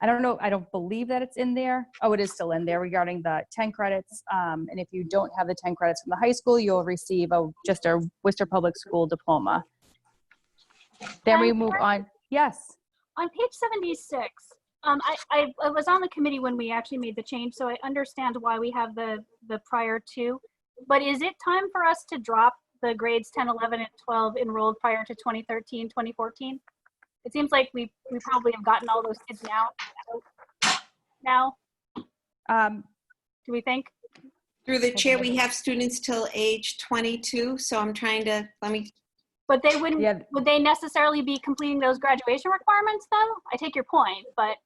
I don't know, I don't believe that it's in there. Oh, it is still in there regarding the 10 credits. And if you don't have the 10 credits from the high school, you'll receive just a Worcester Public School diploma. Then we move on. Yes. On page 76, I was on the committee when we actually made the change, so I understand why we have the prior to. But is it time for us to drop the grades 10, 11, and 12 enrolled prior to 2013, 2014? It seems like we probably have gotten all those kids now. Do we think? Through the chair, we have students till age 22, so I'm trying to, But they wouldn't, would they necessarily be completing those graduation requirements though? I take your point, but.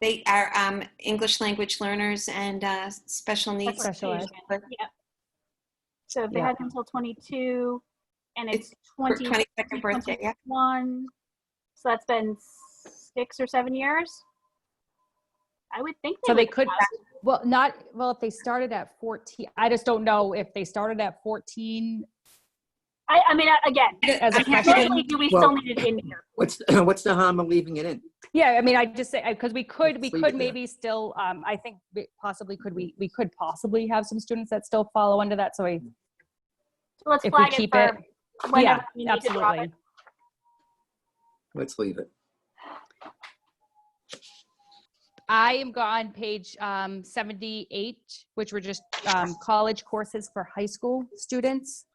They are English language learners and special needs. Special ed. Yeah. So if they had until 22 and it's 22nd birthday, yeah. So that's been 6 or 7 years. I would think so they could, if they started at 14, I just don't know if they started at 14. I mean, again, as a freshman, do we still need it in here? What's the harm of leaving it in? Yeah, I mean, I just say, because we could maybe still, I think possibly we could possibly have some students that still follow under that. So let's if flag we keep it. Yeah, absolutely. Let's leave it. I am on page 78, which were just college courses for high school students,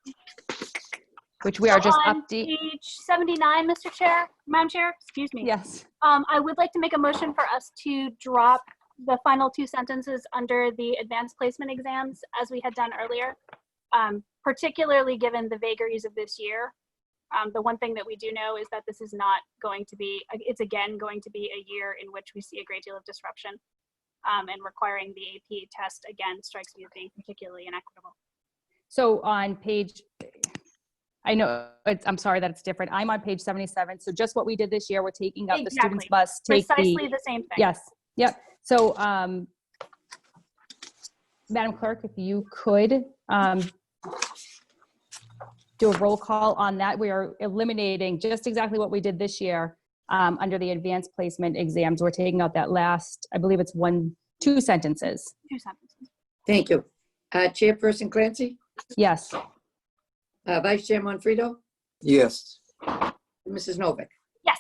which we are just updating. Page 79, Mr. Chair, Madam Chair, excuse me. Yes. I would like to make a motion for us to drop the final 2 sentences under the advanced placement exams as we had done earlier, particularly given the vagaries of this year. The one thing that we do know is that this is not going to be, it's again going to be a year in which we see a great deal of disruption, and requiring the AP test again strikes me as being particularly inequitable. So on page, I know, I'm sorry that it's different. I'm on page 77. So just what we did this year, we're taking out the students must take precisely the same thing. Yes. Yep. So Madam Clerk, if you could do a roll call on that. We are eliminating just exactly what we did this year under the advanced placement exams. We're taking out that last, I believe it's 2 sentences. 2 sentences. Thank you. Chairperson Clancy? Yes. Vice Chair Manfredo? Yes. Mrs. Novick? Yes.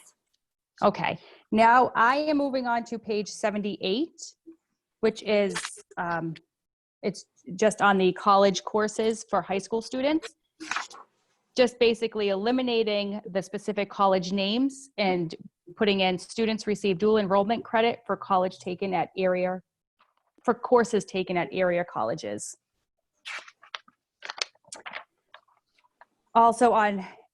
Okay. Now I am moving on to page 78, which is, it's just on the college courses for high school students. Just basically eliminating the specific college names and putting in students receive dual enrollment credit for courses taken at area colleges. Also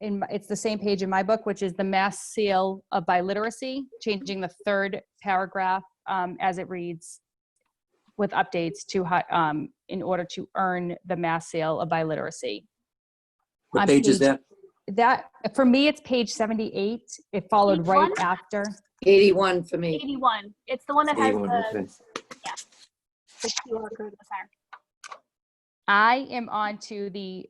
it's the same page in my book, which is the Mass Seal of Biliteracy, changing the 3rd paragraph as it reads with updates to in order to earn the Mass Seal of Biliteracy. What page is that? That, for me, it's page 78. It followed 81? right after. 81 for me. 81. It's the one that has 81, okay. the QR code in the center. I am on to the,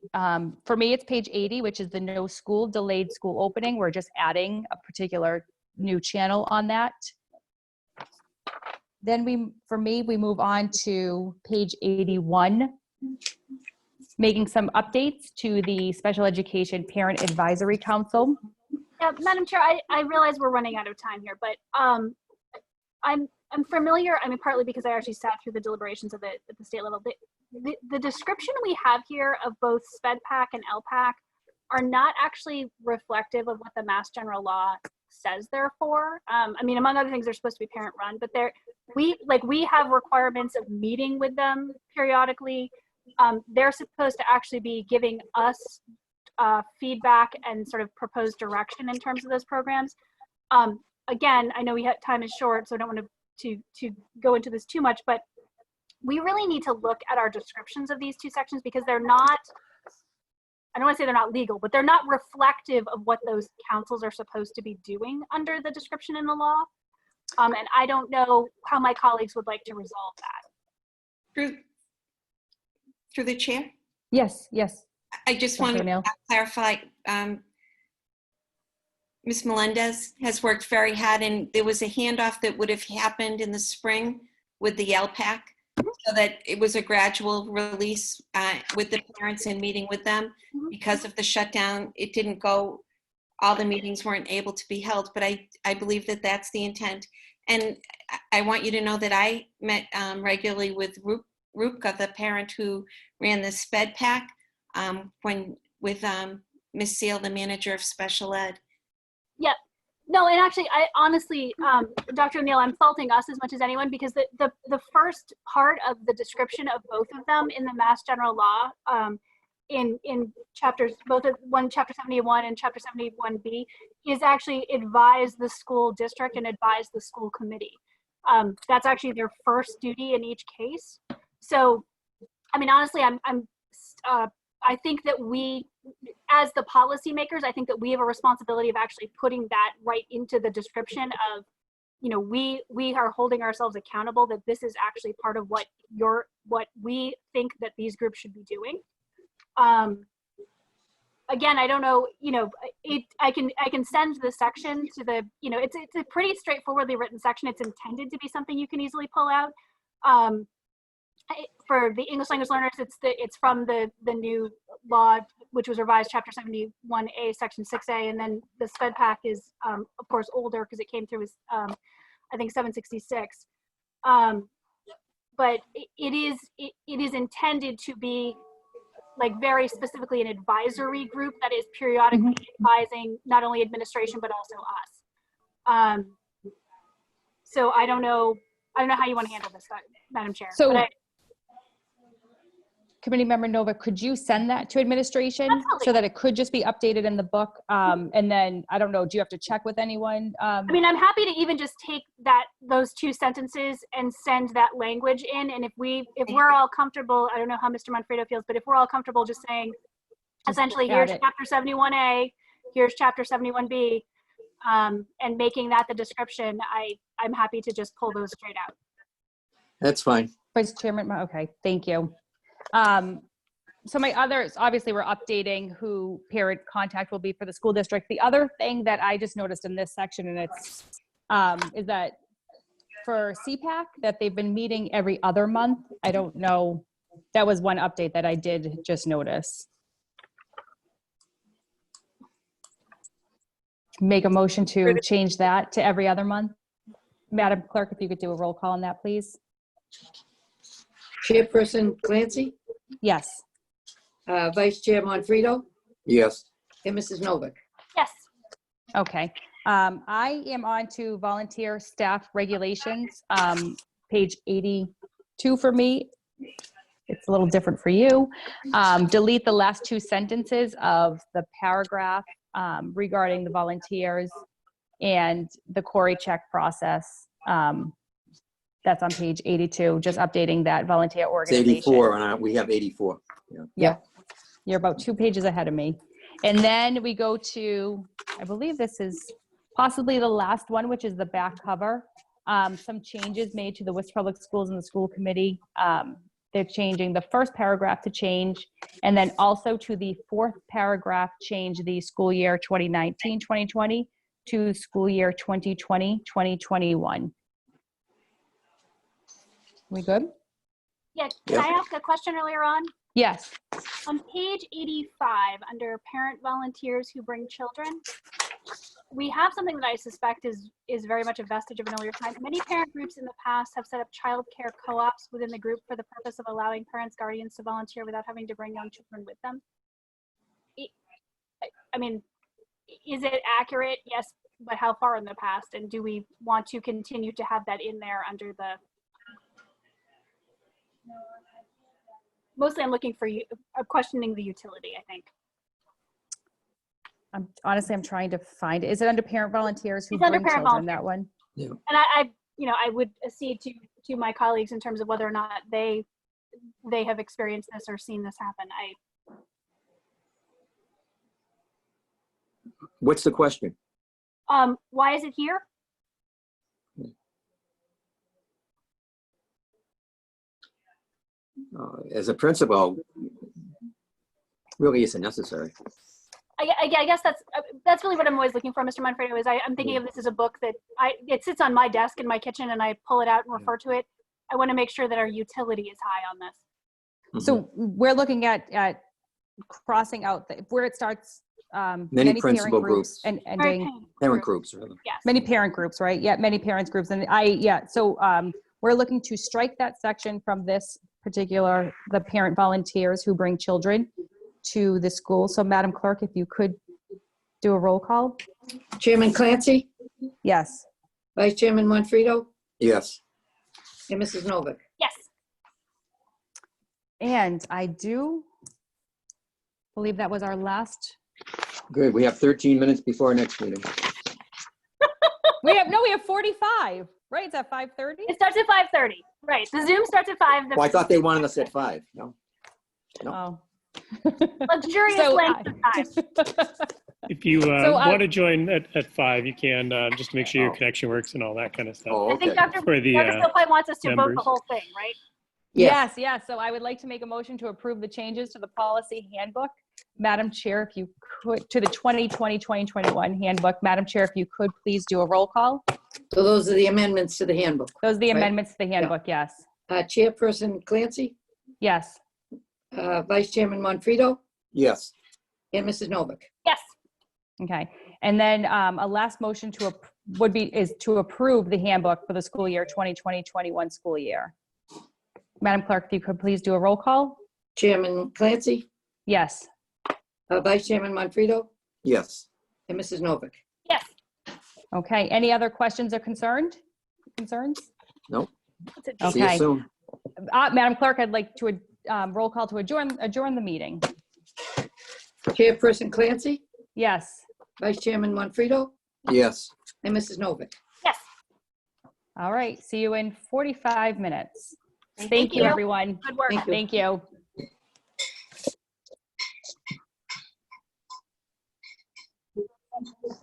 for me, it's page 80, which is the no school, delayed school opening. We're just adding a particular new channel on that. Then we move on to page 81, making some updates to the Special Education Parent Advisory Council. Yeah, Madam Chair, I realize we're running out of time here, but I'm familiar, I mean, partly because I actually sat through the deliberations at the state level. The description we have here of both SPEDPAC and LPAC are not actually reflective of what the Mass General Law says they're for. I mean, among other things, they're supposed to be parent run, but we have requirements of meeting with them periodically. They're supposed to actually be giving us feedback and sort of proposed direction in terms of those programs. Again, I know time is short, so I don't want to go into this too much, but we really need to look at our descriptions of these two sections because they're not, I don't want to say they're not legal, but they're not reflective of what those councils are supposed to be doing under the description in the law. And I don't know how my colleagues would like to resolve that. Through the chair? Yes, yes. I just want to clarify, Ms. Melendez has worked very hard, and there was a handoff that would have happened in the spring with the LPAC, so that it was a gradual release with the parents and meeting with them. Because of the shutdown, it didn't go, all the meetings weren't able to be held, but I believe that that's the intent. And I want you to know that I met regularly with Rupka, the parent who ran the SPEDPAC, with Ms. Seal, the manager of special ed. Yeah, no, and actually, I honestly, Dr. O'Neill, I'm faulting us as much as anyone because the first part of the description of both of them in the Mass General Law, in chapters, chapter 71 and chapter 71B, is actually advise the school district and advise the school committee. That's actually their first duty in each case. So, I mean, honestly, I think that we, as the policymakers, I think that we have a responsibility of actually putting that right into the description of, you know, we are holding ourselves accountable that this is actually part of what we think that these groups should be doing. Again, I don't know, you know, I can send the section to the, you know, it's a pretty straightforwardly written section. It's intended to be something you can easily pull out. For the English language learners, it's from the new law, which was revised, chapter 71A, section 6A, and then the SPEDPAC is, of course, older because it came through as, I think, 766. But it is intended to be like very specifically an advisory group that is periodically advising not only administration but also us. So I don't know how you want to handle this, Madam Chair. So, Committee Member Nova, could you send that to administration? Absolutely. So that it could just be updated in the book? And then, I don't know, do you have to check with anyone? I mean, I'm happy to even just take those two sentences and send that language in. And if we're all comfortable, I don't know how Mr. Manfredo feels, but if we're all comfortable just saying, essentially, here's chapter 71A, here's chapter 71B, and making that the description, I'm happy to just pull those straight out. That's fine. Vice Chairman, okay, thank you. So my others, obviously we're updating who parent contact will be for the school district. The other thing that I just noticed in this section, and it's, is that for CPAC, that they've been meeting every other month. I don't know, that was one update that I did just notice. Make a motion to change that to every other month. Madam Clerk, if you could do a roll call on that, please. Chairperson Clancy? Yes. Vice Chair Manfredo? Yes. And Mrs. Novick? Yes. Okay. I am on to volunteer staff regulations, page 82 for me. It's a little different for you. Delete the last two sentences of the paragraph regarding the volunteers and the query check process. That's on page 82, just updating that volunteer organization. It's 84, and we have 84. Yeah. You're about 2 pages ahead of me. And then we go to, I believe this is possibly the last one, which is the back cover. Some changes made to the Worcester Public Schools and the school committee. They're changing the first paragraph to change, and then also to the fourth paragraph, change the school year 2019-2020 to school year 2020-2021. We good? Yeah, can I ask a question earlier on? Yes. On page 85, under parent volunteers who bring children, we have something that I suspect is very much a vestige of an earlier time. Many parent groups in the past have set up child care co-ops within the group for the purpose of allowing parents, guardians to volunteer without having to bring young children with them. I mean, is it accurate? Yes, but how far in the past? And do we want to continue to have that in there under the, mostly I'm looking for you, questioning the utility, I think. Honestly, I'm trying to find it. Is it under parent volunteers who It's under bring parent children, volunteers. that one? Yeah. And I would accede to my colleagues in terms of whether or not they have experienced this or seen this happen. What's the question? Why is it here? As a principal, really isn't necessary. I guess that's really what I'm always looking for, Mr. Manfredo, is I'm thinking of this as a book that it sits on my desk in my kitchen and I pull it out and refer to it. I want to make sure that our utility is high on this. So we're looking at crossing out where it starts. Many principal groups and ending parent groups, really. Yes. Many parent groups, right? Yeah, many parents groups. And so we're looking to strike that section from this particular, the parent volunteers who bring children to the school. So Madam Clerk, if you could do a roll call. Chairman Clancy, Yes. Vice Chairman Manfredo, Yes. and Mrs. Novick. Yes. And I do believe that was our last. Good. We have 13 minutes before our next meeting. We have 45, right? It's at 5:30? It starts at 5:30. Right. The Zoom starts at 5. Well, I thought they wanted us at 5. No. Oh. Luxurious So, length of time. If you want to join at 5, you can, just to make sure your connection works and all that kind of stuff. Oh, I think okay. Dr. For the, Stilpai wants us to vote members. the whole thing, right? Yes. So I would like to make a motion to approve the changes to the policy handbook. Madam Chair, if you could, to the 2020-2021 handbook. Madam Chair, if you could please do a roll call. So those are the amendments to the handbook. Those are the Right. amendments to the handbook, yes. Chairperson Clancy, Yes. Vice Chairman Manfredo, Yes. and Mrs. Novick. Yes. Okay. And then a last motion is to approve the handbook for the school year 2020-21 school year. Madam Clerk, if you could please do a roll call. Chairman Clancy, Yes. Vice Chairman Manfredo, Yes. and Mrs. Novick. Yes. Okay. Any other questions or concerns? Nope. See you Okay. soon. Madam Clerk, I'd like to roll call to adjourn the meeting. Chairperson Clancy, Yes. Vice Chairman Manfredo, Yes. and Mrs. Novick. Yes. All right. See you in 45 minutes. Thank Thank you, you. everyone. Good work. Thank you. Thank you.